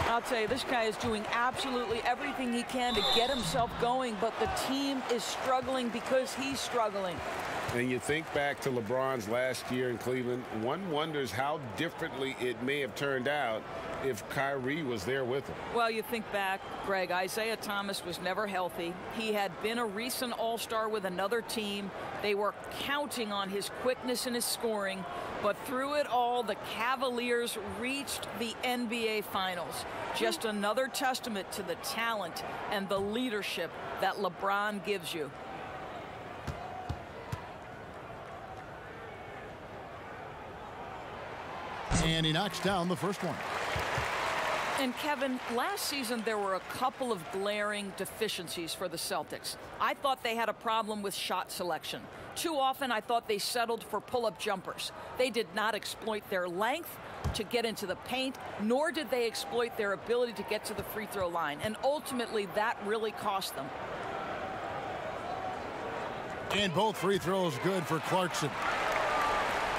I'll tell you, this guy is doing absolutely everything he can to get himself going, but the team is struggling because he's struggling. And you think back to LeBron's last year in Cleveland, one wonders how differently it may have turned out if Kyrie was there with him. Well, you think back, Greg, Isaiah Thomas was never healthy. He had been a recent All-Star with another team. They were counting on his quickness and his scoring. But through it all, the Cavaliers reached the NBA Finals. Just another testament to the talent and the leadership that LeBron gives you. And he knocks down the first one. And Kevin, last season there were a couple of glaring deficiencies for the Celtics. I thought they had a problem with shot selection. Too often I thought they settled for pull-up jumpers. They did not exploit their length to get into the paint, nor did they exploit their ability to get to the free throw line. And ultimately that really cost them. And both free throws good for Clarkson.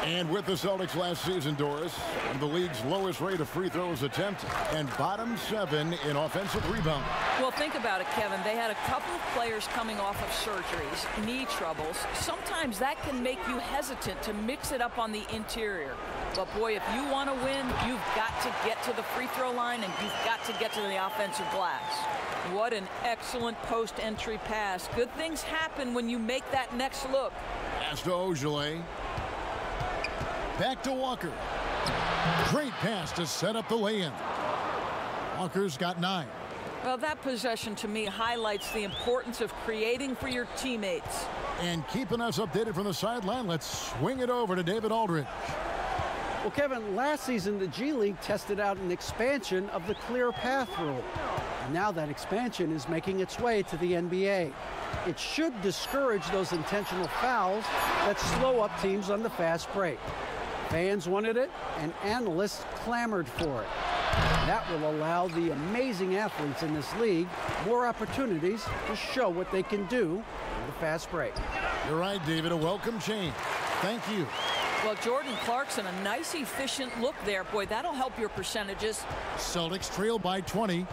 And with the Celtics last season, Doris, the league's lowest rate of free throws attempted and bottom 7 in offensive rebound. Well, think about it, Kevin. They had a couple of players coming off of surgeries, knee troubles. Sometimes that can make you hesitant to mix it up on the interior. But, boy, if you want to win, you've got to get to the free throw line and you've got to get to the offensive glass. What an excellent post-entry pass. Good things happen when you make that next look. Pass to Ojale. Back to Walker. Great pass to set up the lay-in. Walker's got 9. Well, that possession to me highlights the importance of creating for your teammates. And keeping us updated from the sideline, let's swing it over to David Aldridge. Well, Kevin, last season the G League tested out an expansion of the clear path rule. And now that expansion is making its way to the NBA. It should discourage those intentional fouls that slow up teams on the fast break. Fans wanted it, and analysts clamored for it. That will allow the amazing athletes in this league more opportunities to show what they can do in the fast break. You're right, David. A welcome change. Thank you. Well, Jordan Clarkson, a nice, efficient look there. Boy, that'll help your percentages. Celtics trail by 20.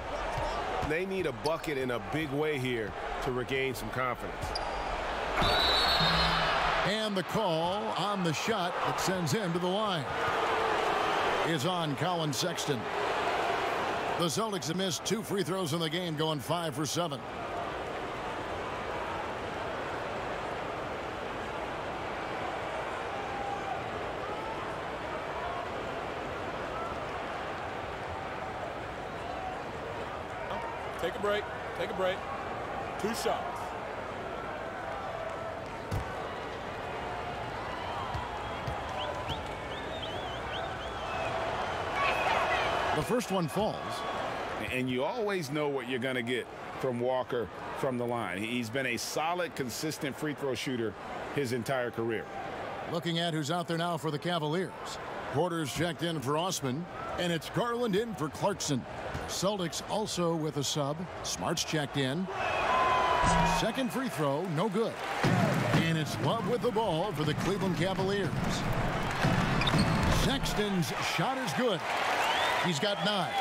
They need a bucket in a big way here to regain some confidence. And the call on the shot that sends him to the line is on Colin Sexton. The Celtics have missed 2 free throws in the game, going 5 for 7. Take a break. Take a break. 2 shots. The first one falls. And you always know what you're going to get from Walker from the line. He's been a solid, consistent free throw shooter his entire career. Looking at who's out there now for the Cavaliers. Porter's checked in for Osman, and it's Garland in for Clarkson. Celtics also with a sub. Smart's checked in. Second free throw, no good. And it's Love with the ball for the Cleveland Cavaliers. Sexton's shot is good. He's got 9.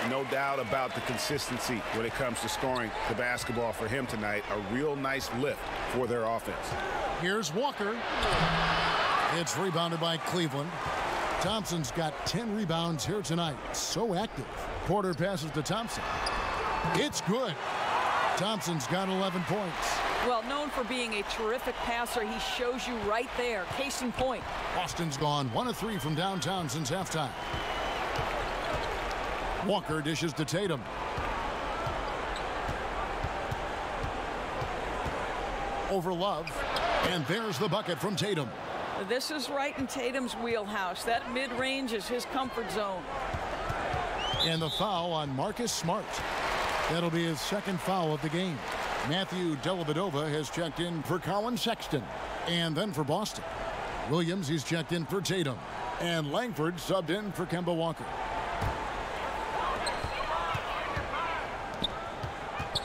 No doubt about the consistency when it comes to scoring the basketball for him tonight. A real nice lift for their offense. Here's Walker. It's rebounded by Cleveland. Thompson's got 10 rebounds here tonight. So active. Porter passes to Thompson. It's good. Thompson's got 11 points. Well, known for being a terrific passer, he shows you right there. Case in point. Boston's gone 1 of 3 from downtown since halftime. Walker dishes to Tatum. Over Love. And there's the bucket from Tatum. This is right in Tatum's wheelhouse. That mid-range is his comfort zone. And the foul on Marcus Smart. That'll be his second foul of the game. Matthew Dellavedova has checked in for Colin Sexton. And then for Boston. Williams, he's checked in for Tatum. And Langford subbed in for Kemba Walker.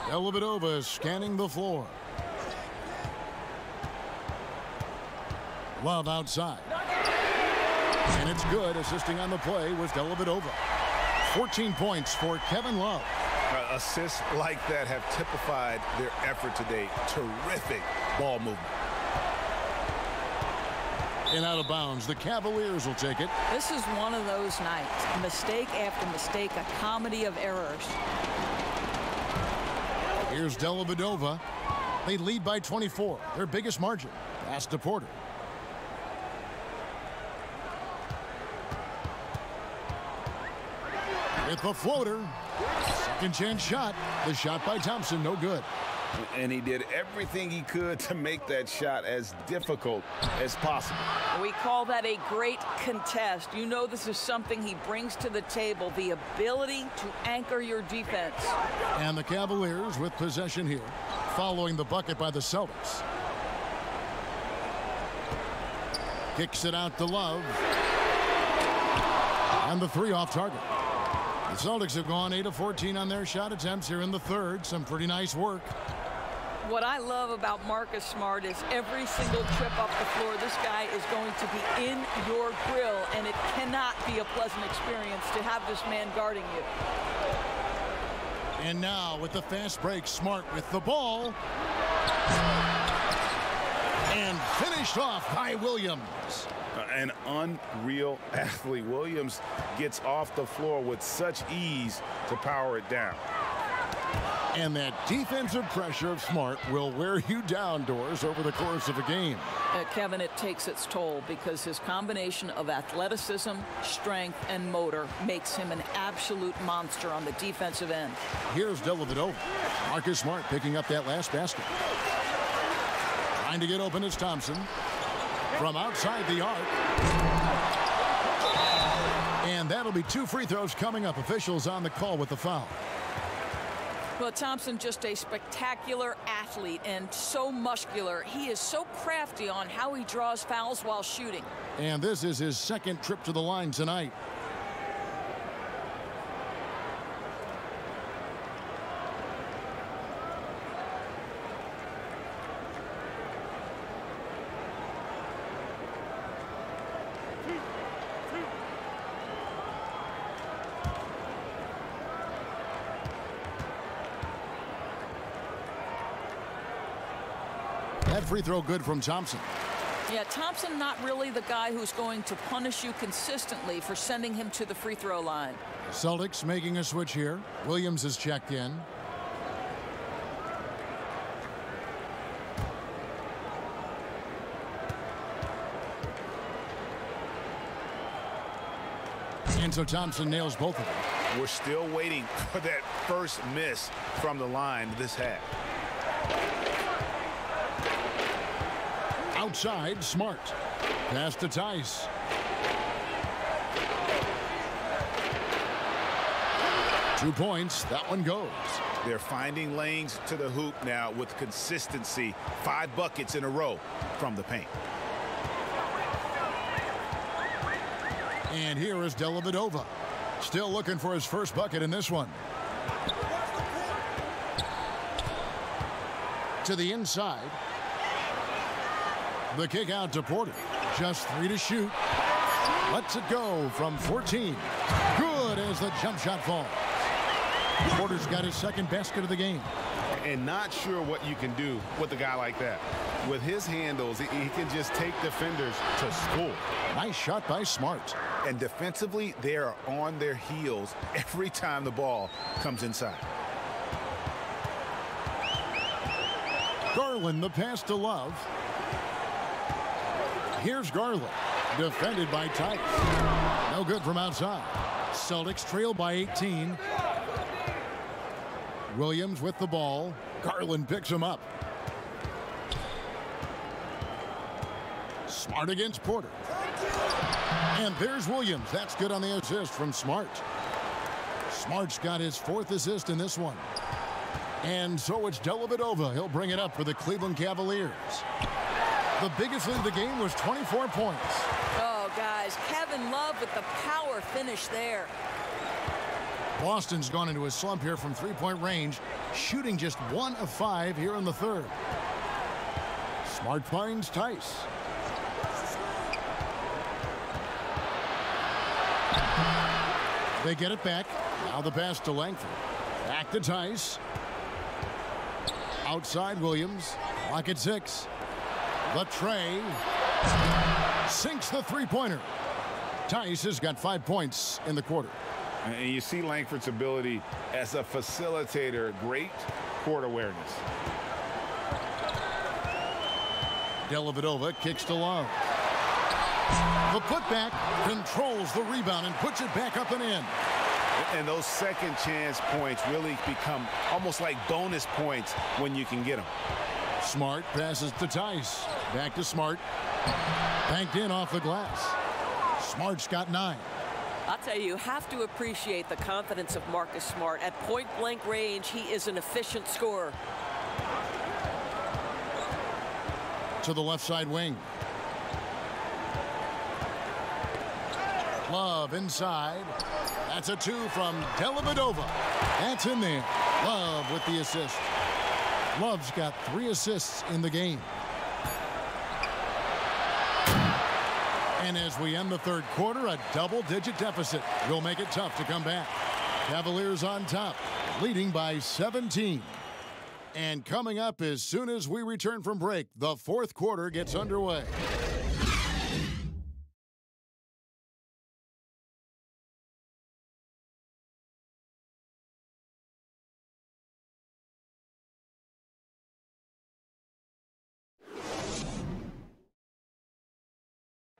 Dellavedova scanning the floor. Love outside. And it's good. Assisting on the play was Dellavedova. 14 points for Kevin Love. Assists like that have typified their effort today. Terrific ball movement. And out of bounds. The Cavaliers will take it. This is one of those nights. Mistake after mistake, a comedy of errors. Here's Dellavedova. They lead by 24, their biggest margin. Pass to Porter. With the floater. Second chance shot. The shot by Thompson, no good. And he did everything he could to make that shot as difficult as possible. We call that a great contest. You know this is something he brings to the table, the ability to anchor your defense. And the Cavaliers with possession here, following the bucket by the Celtics. Kicks it out to Love. And the three off target. The Celtics have gone 8 of 14 on their shot attempts here in the third. Some pretty nice work. What I love about Marcus Smart is every single trip up the floor, this guy is going to be in your grill, and it cannot be a pleasant experience to have this man guarding you. And now with the fast break, Smart with the ball. And finished off by Williams. An unreal athlete. Williams gets off the floor with such ease to power it down. And that defensive pressure of Smart will wear you down, Doors, over the course of a game. Kevin, it takes its toll because his combination of athleticism, strength, and motor makes him an absolute monster on the defensive end. Here's Dellavedova. Marcus Smart picking up that last basket. Trying to get open is Thompson. From outside the arc. And that'll be 2 free throws coming up. Officials on the call with the foul. Well, Thompson, just a spectacular athlete and so muscular. He is so crafty on how he draws fouls while shooting. And this is his second trip to the line tonight. That free throw good from Thompson. Yeah, Thompson not really the guy who's going to punish you consistently for sending him to the free throw line. Celtics making a switch here. Williams is checked in. And so Thompson nails both of them. We're still waiting for that first miss from the line this half. Outside, Smart. Pass to Tice. Two points. That one goes. They're finding lanes to the hoop now with consistency. 5 buckets in a row from the paint. And here is Dellavedova. Still looking for his first bucket in this one. To the inside. The kick out to Porter. Just 3 to shoot. Lets it go from 14. Good as the jump shot falls. Porter's got his second basket of the game. And not sure what you can do with a guy like that. With his handles, he can just take defenders to school. Nice shot by Smart. And defensively, they are on their heels every time the ball comes inside. Garland, the pass to Love. Here's Garland, defended by Tice. No good from outside. Celtics trail by 18. Williams with the ball. Garland picks him up. Smart against Porter. And there's Williams. That's good on the assist from Smart. Smart's got his 4th assist in this one. And so it's Dellavedova. He'll bring it up for the Cleveland Cavaliers. The biggest lead of the game was 24 points. Oh, guys, Kevin Love with the power finish there. Boston's gone into a slump here from 3-point range, shooting just 1 of 5 here in the third. Smart finds Tice. They get it back. Now the pass to Langford. Back to Tice. Outside Williams. Clock at 6. The tray. Sinks the three-pointer. Tice has got 5 points in the quarter. And you see Langford's ability as a facilitator, great court awareness. Dellavedova kicks to Love. The putback controls the rebound and puts it back up and in. And those second chance points really become almost like bonus points when you can get them. Smart passes to Tice. Back to Smart. Banked in off the glass. Smart's got 9. I'll tell you, you have to appreciate the confidence of Marcus Smart. At point-blank range, he is an efficient scorer. To the left side wing. Love inside. That's a 2 from Dellavedova. That's in there. Love with the assist. Love's got 3 assists in the game. And as we end the third quarter, a double-digit deficit will make it tough to come back. Cavaliers on top, leading by 17. And coming up as soon as we return from break, the fourth quarter gets underway.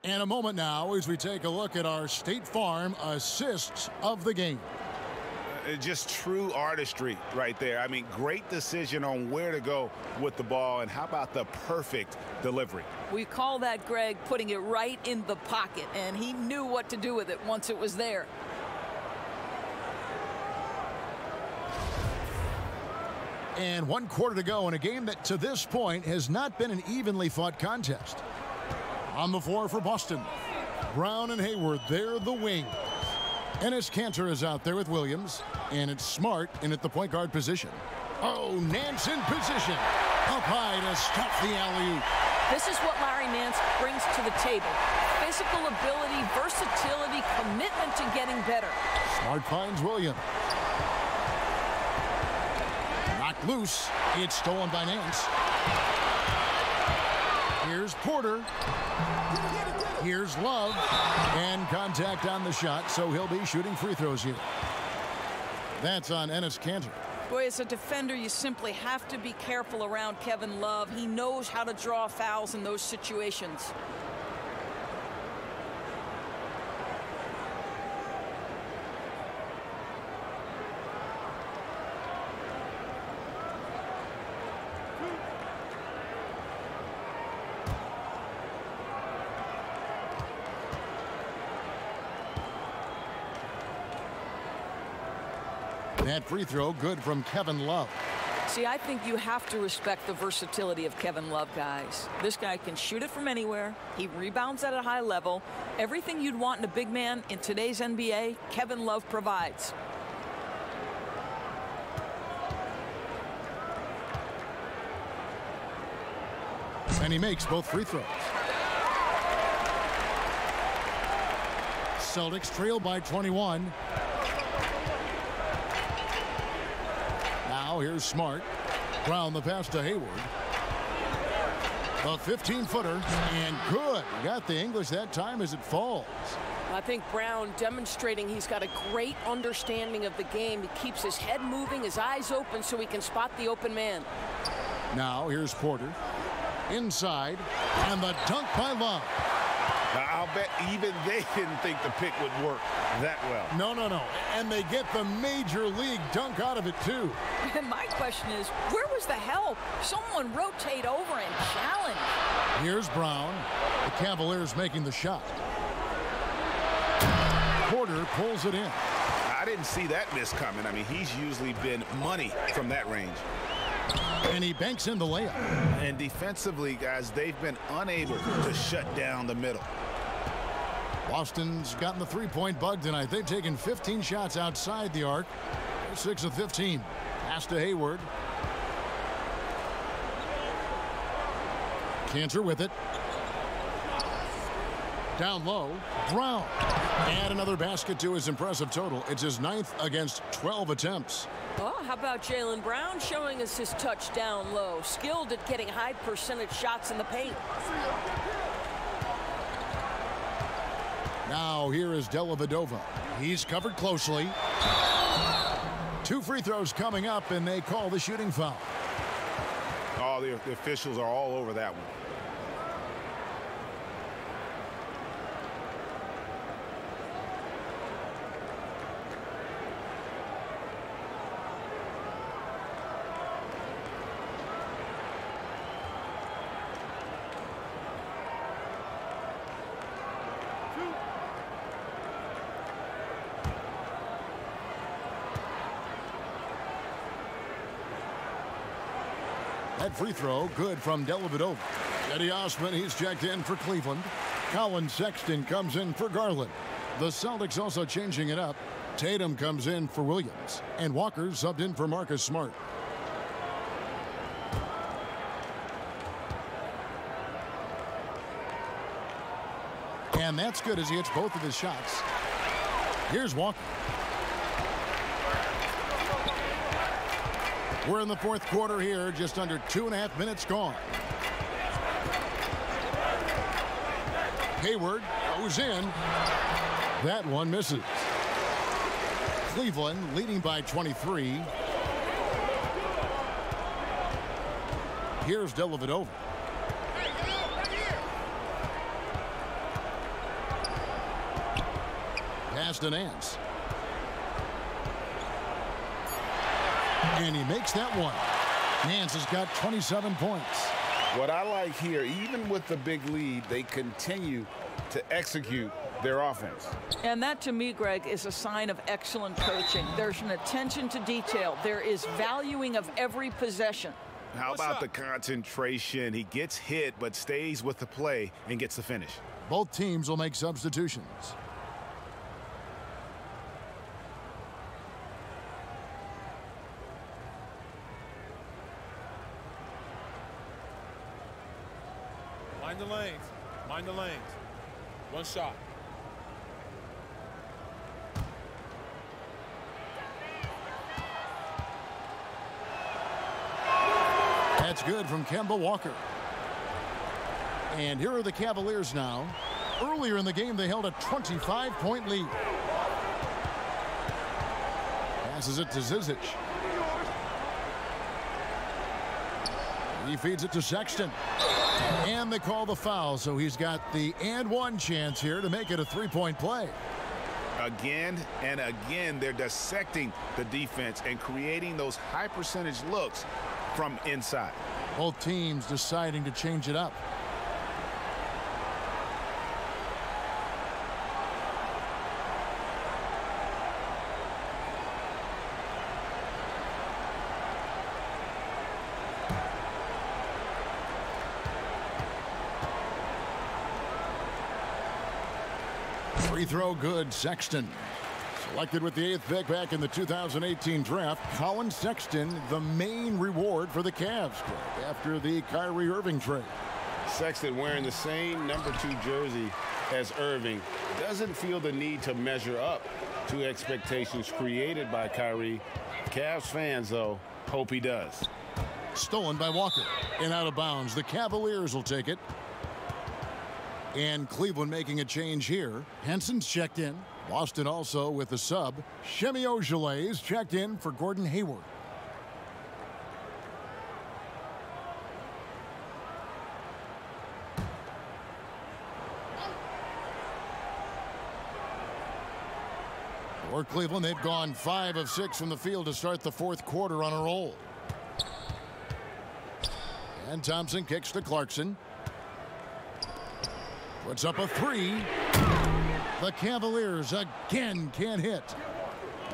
And a moment now as we take a look at our State Farm assists of the game. Just true artistry right there. I mean, great decision on where to go with the ball, and how about the perfect delivery? We call that, Greg, putting it right in the pocket, and he knew what to do with it once it was there. And 1 quarter to go in a game that to this point has not been an evenly fought contest. On the floor for Boston, Brown and Hayward, they're the wing. Enes Kanter is out there with Williams, and it's Smart in at the point guard position. Oh, Nance in position. Up high to stop the alley-oop. This is what Larry Nance brings to the table. Physical ability, versatility, commitment to getting better. Smart finds Williams. Knocked loose. It's stolen by Nance. Here's Porter. Here's Love. And contact on the shot, so he'll be shooting free throws here. That's on Enes Kanter. Boy, as a defender, you simply have to be careful around Kevin Love. He knows how to draw fouls in those situations. That free throw good from Kevin Love. See, I think you have to respect the versatility of Kevin Love, guys. This guy can shoot it from anywhere. He rebounds at a high level. Everything you'd want in a big man in today's NBA, Kevin Love provides. And he makes both free throws. Celtics trail by 21. Now here's Smart. Brown the pass to Hayward. A 15-footer, and good. Got the English that time as it falls. I think Brown demonstrating he's got a great understanding of the game. He keeps his head moving, his eyes open so he can spot the open man. Now here's Porter. Inside, and the dunk by Love. I'll bet even they didn't think the pick would work that well. No. And they get the major league dunk out of it, too. And my question is, where was the help? Someone rotate over and challenge. Here's Brown. The Cavaliers making the shot. Porter pulls it in. I didn't see that miss coming. I mean, he's usually been money from that range. And he banks in the layup. And defensively, guys, they've been unable to shut down the middle. Boston's gotten the three-point bug tonight. They've taken 15 shots outside the arc. They're 6 of 15. Pass to Hayward. Kanter with it. Down low. Brown. And another basket to his impressive total. It's his 9th against 12 attempts. Well, how about Jaylen Brown showing us his touch down low? Skilled at getting high percentage shots in the paint. Now here is Dellavedova. He's covered closely. 2 free throws coming up, and they call the shooting foul. Oh, the officials are all over that one. That free throw good from Dellavedova. Eddie Osman, he's checked in for Cleveland. Colin Sexton comes in for Garland. The Celtics also changing it up. Tatum comes in for Williams. And Walker subbed in for Marcus Smart. And that's good as he hits both of his shots. Here's Walker. We're in the fourth quarter here, just under 2.5 minutes gone. Hayward goes in. That one misses. Cleveland leading by 23. Here's Dellavedova. Pass to Nance. And he makes that one. Nance has got 27 points. What I like here, even with the big lead, they continue to execute their offense. And that, to me, Greg, is a sign of excellent coaching. There's an attention to detail. There is valuing of every possession. How about the concentration? He gets hit, but stays with the play and gets the finish. Both teams will make substitutions. Mind the lanes. Mind the lanes. One shot. That's good from Kemba Walker. And here are the Cavaliers now. Earlier in the game, they held a 25-point lead. Passes it to Zizic. He feeds it to Sexton. And they call the foul, so he's got the and one chance here to make it a three-point play. Again and again, they're dissecting the defense and creating those high-percentage looks from inside. Both teams deciding to change it up. Free throw good, Sexton. Selected with the 8th pick back in the 2018 draft, Colin Sexton, the main reward for the Cavs after the Kyrie Irving trade. Sexton, wearing the same number 2 jersey as Irving, doesn't feel the need to measure up to expectations created by Kyrie. Cavs fans, though, hope he does. Stolen by Walker and out of bounds. The Cavaliers will take it. And Cleveland making a change here. Henson's checked in. Boston also with a sub. Shemi Ojeleye is checked in for Gordon Hayward. For Cleveland, they've gone 5 of 6 from the field to start the fourth quarter on a roll. And Thompson kicks to Clarkson. Puts up a 3. The Cavaliers again can't hit.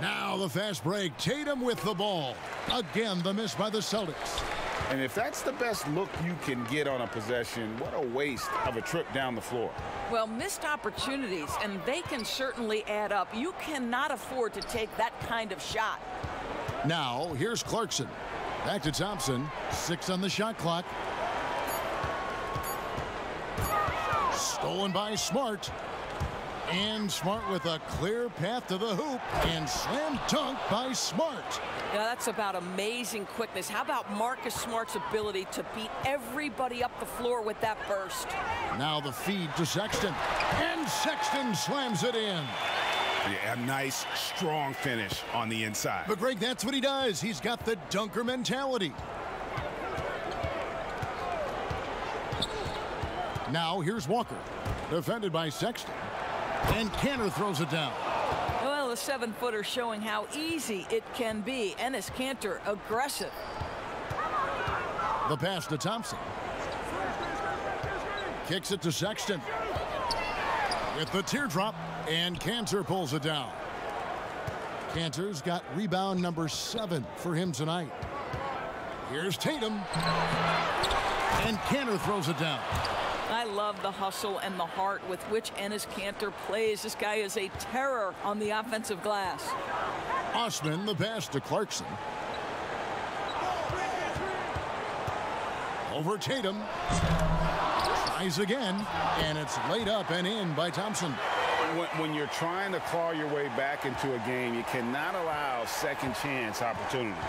Now the fast break. Tatum with the ball. Again, the miss by the Celtics. And if that's the best look you can get on a possession, what a waste of a trip down the floor. Well, missed opportunities, and they can certainly add up. You cannot afford to take that kind of shot. Now, here's Clarkson. Back to Thompson. 6 on the shot clock. Stolen by Smart. And Smart with a clear path to the hoop. And slam dunk by Smart. Yeah, that's about amazing quickness. How about Marcus Smart's ability to beat everybody up the floor with that burst? Now the feed to Sexton. And Sexton slams it in. Yeah, a nice, strong finish on the inside. But, Greg, that's what he does. He's got the dunker mentality. Now here's Walker. Defended by Sexton. And Cantor throws it down. Well, the 7-footer showing how easy it can be. Enes Kanter, aggressive. The pass to Thompson. Kicks it to Sexton. With the teardrop, and Kanter pulls it down. Cantor's got rebound number 7 for him tonight. Here's Tatum. And Kanter throws it down. I love the hustle and the heart with which Enes Kanter plays. This guy is a terror on the offensive glass. Osman, the pass to Clarkson. Over Tatum. Tries again, and it's laid up and in by Thompson. When you're trying to claw your way back into a game, you cannot allow second chance opportunities.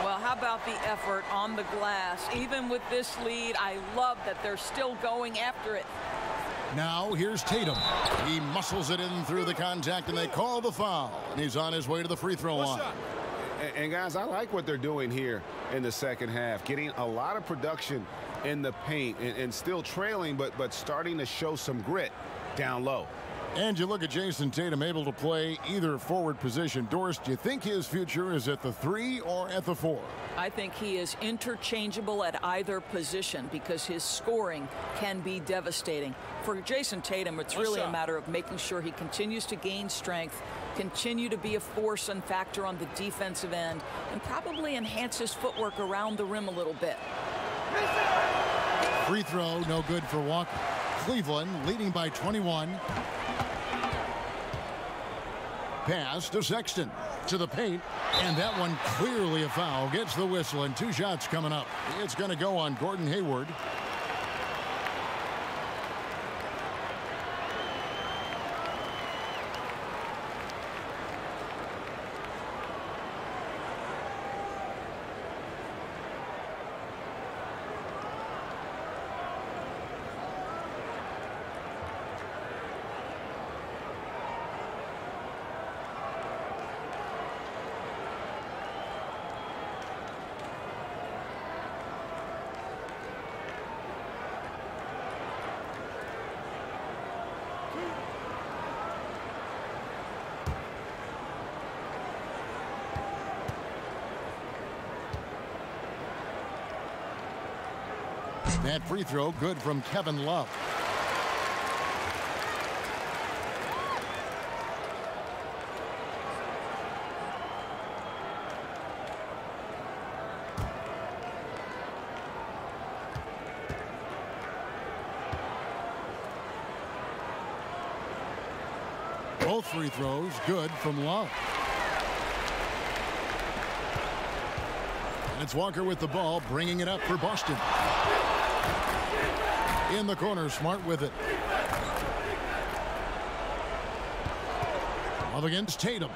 Well, how about the effort on the glass? Even with this lead, I love that they're still going after it. Now here's Tatum. He muscles it in through the contact, and they call the foul. And he's on his way to the free throw line. And guys, I like what they're doing here in the second half. Getting a lot of production in the paint and still trailing, but starting to show some grit down low. And you look at Jason Tatum able to play either forward position. Doris, do you think his future is at the 3 or at the 4? I think he is interchangeable at either position because his scoring can be devastating. For Jason Tatum, it's really a matter of making sure he continues to gain strength, continue to be a force and factor on the defensive end, and probably enhance his footwork around the rim a little bit. Free throw, no good for Walker. Cleveland leading by 21. Pass to Sexton. To the paint. And that one clearly a foul. Gets the whistle, and 2 shots coming up. It's going to go on Gordon Hayward. That free throw good from Kevin Love. Both free throws good from Love. And it's Walker with the ball, bringing it up for Boston. In the corner, Smart with it. Up against Tatum.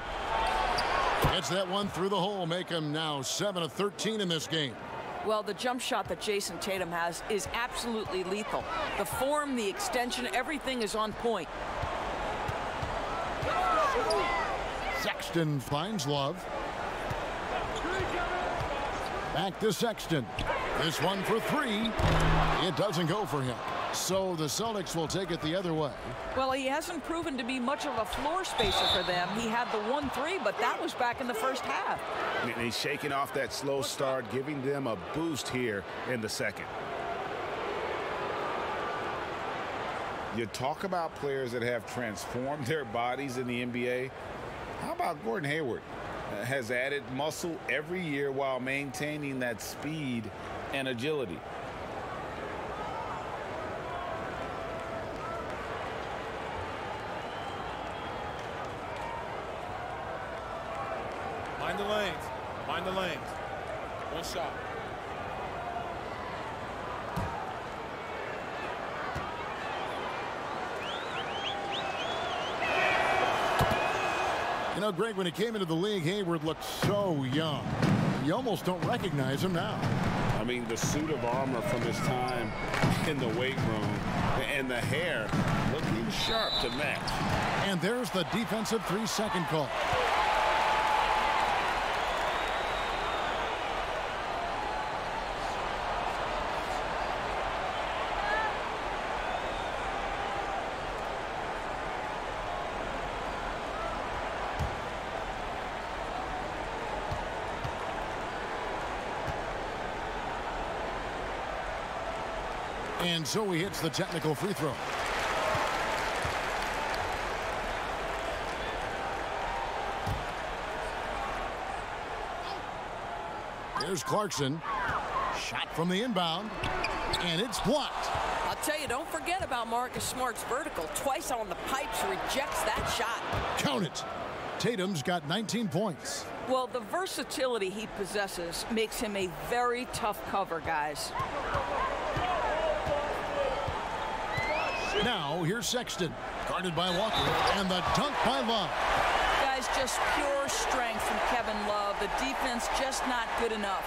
Gets that one through the hole, make him now 7 of 13 in this game. Well, the jump shot that Jason Tatum has is absolutely lethal. The form, the extension, everything is on point. Sexton finds Love. Back to Sexton. This one for 3. It doesn't go for him. So the Celtics will take it the other way. Well, he hasn't proven to be much of a floor spacer for them. He had the 1-3, but that was back in the first half. And he's shaking off that slow start, giving them a boost here in the second. You talk about players that have transformed their bodies in the NBA. How about Gordon Hayward? Has added muscle every year while maintaining that speed and agility. Mind the lanes. Mind the lanes. One shot. You know, Greg, when he came into the league, Hayward looked so young. You almost don't recognize him now. I mean, the suit of armor from his time in the weight room and the hair looking sharp to match. And there's the defensive 3-second call. And so he hits the technical free throw. There's Clarkson. Shot from the inbound. And it's blocked. I'll tell you, don't forget about Marcus Smart's vertical. Twice on the pipes, rejects that shot. Count it. Tatum's got 19 points. Well, the versatility he possesses makes him a very tough cover, guys. Now, here's Sexton, guarded by Walker, and the dunk by Love. Guys, just pure strength from Kevin Love. The defense just not good enough.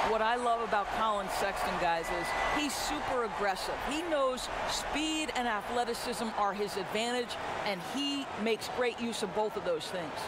What I love about Colin Sexton, guys, is he's super aggressive. He knows speed and athleticism are his advantage, and he makes great use of both of those things.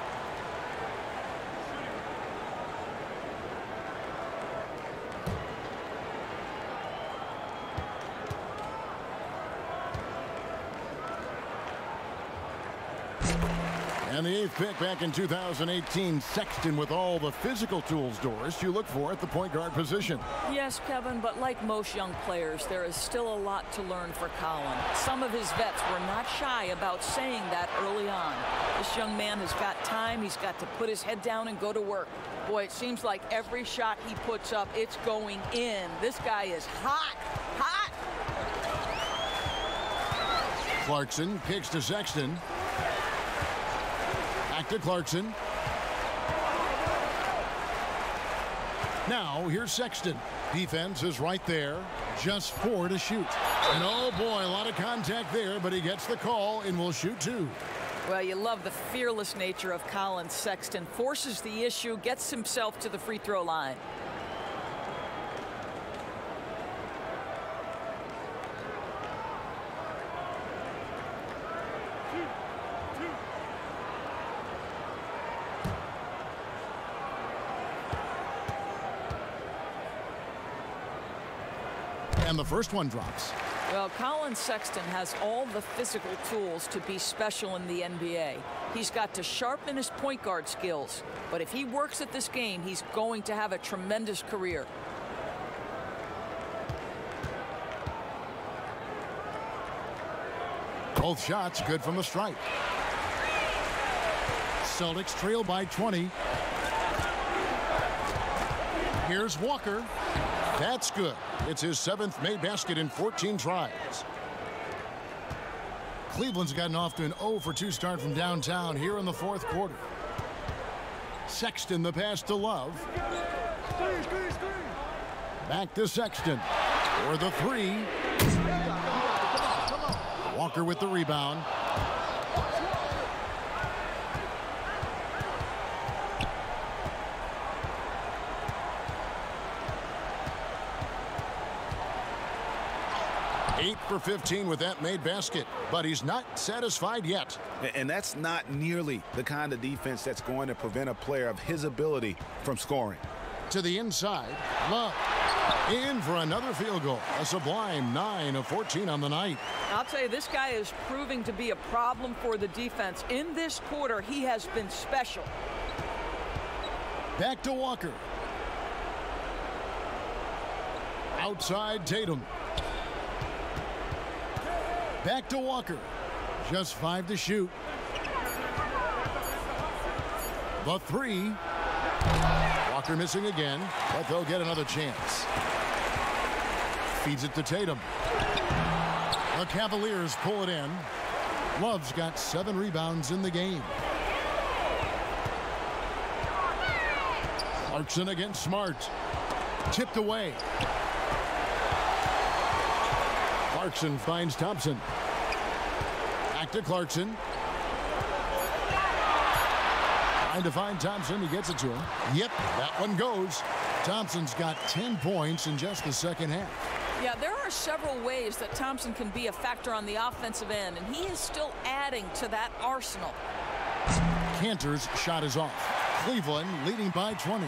And the 8th pick back in 2018, Sexton with all the physical tools, Doris, you look for at the point guard position. Yes, Kevin, but like most young players, there is still a lot to learn for Colin. Some of his vets were not shy about saying that early on. This young man has got time. He's got to put his head down and go to work. Boy, it seems like every shot he puts up, it's going in. This guy is hot, hot. Clarkson kicks to Sexton. Back to Clarkson. Now, here's Sexton. Defense is right there. Just 4 to shoot. And oh boy, a lot of contact there, but he gets the call and will shoot 2. Well, you love the fearless nature of Colin Sexton. Forces the issue, gets himself to the free throw line. And the first one drops. Well, Colin Sexton has all the physical tools to be special in the NBA. He's got to sharpen his point guard skills. But if he works at this game, he's going to have a tremendous career. Both shots good from the stripe. Celtics trail by 20. Here's Walker. That's good. It's his 7th made basket in 14 tries. Cleveland's gotten off to an 0 for 2 start from downtown here in the 4th quarter. Sexton the pass to Love. Back to Sexton for the 3. Walker with the rebound. Eight for 15 with that made basket, but he's not satisfied yet. And that's not nearly the kind of defense that's going to prevent a player of his ability from scoring. To the inside, Love in for another field goal. A sublime 9 of 14 on the night. I'll tell you, this guy is proving to be a problem for the defense. In this quarter, he has been special. Back to Walker. Outside Tatum. Back to Walker. Just 5 to shoot. The 3. Walker missing again, but they'll get another chance. Feeds it to Tatum. The Cavaliers pull it in. Love's got 7 rebounds in the game. Clarkson against Smart. Tipped away. Clarkson finds Thompson. Back to Clarkson. Trying to find Thompson. He gets it to him. Yep, that one goes. Thompson's got 10 points in just the second half. Yeah, there are several ways that Thompson can be a factor on the offensive end, and he is still adding to that arsenal. Cantor's shot is off. Cleveland leading by 20.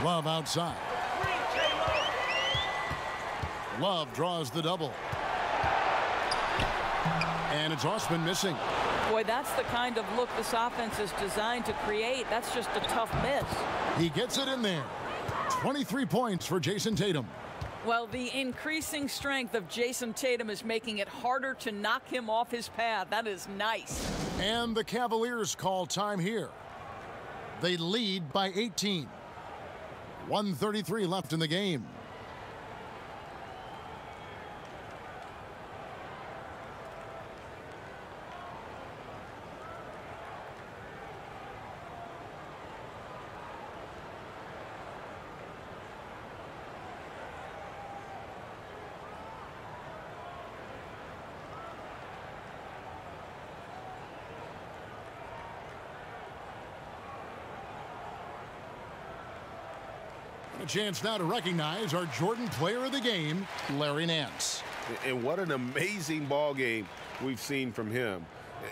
Love outside. Love draws the double. And it's Osman missing. Boy, that's the kind of look this offense is designed to create. That's just a tough miss. He gets it in there. 23 points for Jason Tatum. Well, the increasing strength of Jason Tatum is making it harder to knock him off his path. That is nice. And the Cavaliers call time here. They lead by 18. 1:33 left in the game. A chance now to recognize our Jordan Player of the Game, Larry Nance. And what an amazing ball game we've seen from him.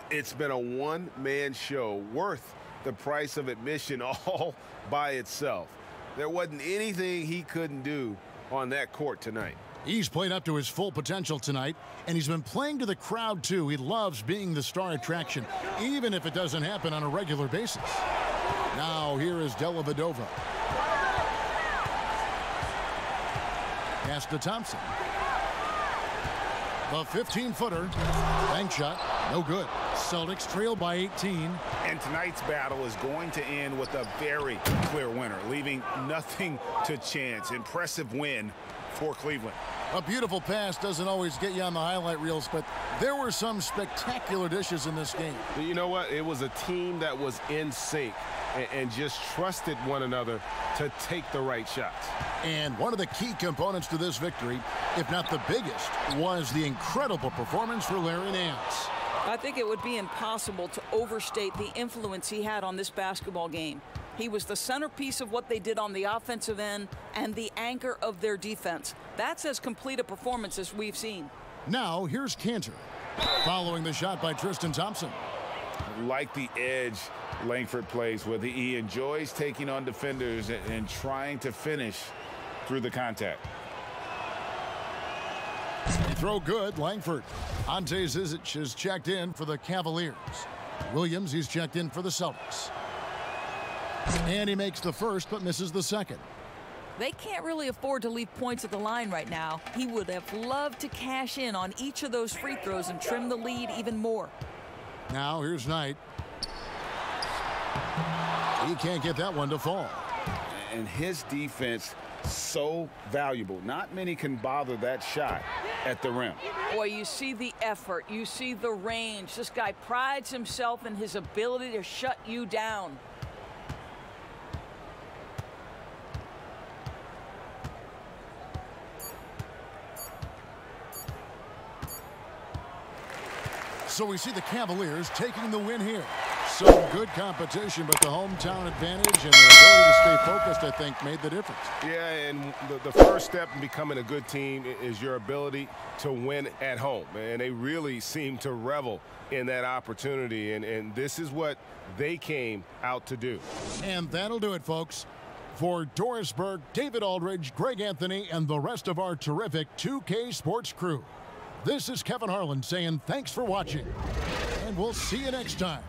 It's been a one-man show worth the price of admission all by itself. There wasn't anything he couldn't do on that court tonight. He's played up to his full potential tonight, and he's been playing to the crowd, too. He loves being the star attraction, even if it doesn't happen on a regular basis. Now, here is Dellavedova. Pass to Thompson. The 15-footer. Bank shot. No good. Celtics trail by 18. And tonight's battle is going to end with a very clear winner, leaving nothing to chance. Impressive win for Cleveland. A beautiful pass doesn't always get you on the highlight reels, but there were some spectacular dishes in this game. You know what? It was a team that was in sync and just trusted one another to take the right shots. And one of the key components to this victory, if not the biggest, was the incredible performance for Larry Nance. I think it would be impossible to overstate the influence he had on this basketball game. He was the centerpiece of what they did on the offensive end and the anchor of their defense. That's as complete a performance as we've seen. Now, here's Cantor, following the shot by Tristan Thompson. Like the edge Langford plays with, he enjoys taking on defenders and trying to finish through the contact. Throw good, Langford. Ante Zizic is checked in for the Cavaliers. Williams, he's checked in for the Celtics. And he makes the first but misses the second. They can't really afford to leave points at the line right now. He would have loved to cash in on each of those free throws and trim the lead even more. Now here's Knight. He can't get that one to fall. And his defense so valuable. Not many can bother that shot at the rim. Boy, you see the effort. You see the range. This guy prides himself in his ability to shut you down. So we see the Cavaliers taking the win here. So good competition, but the hometown advantage and their ability to stay focused, I think, made the difference. Yeah, and the first step in becoming a good team is your ability to win at home. And they really seem to revel in that opportunity, and this is what they came out to do. And that'll do it, folks. For Doris Burke, David Aldridge, Greg Anthony, and the rest of our terrific 2K Sports crew, this is Kevin Harlan saying thanks for watching, and we'll see you next time.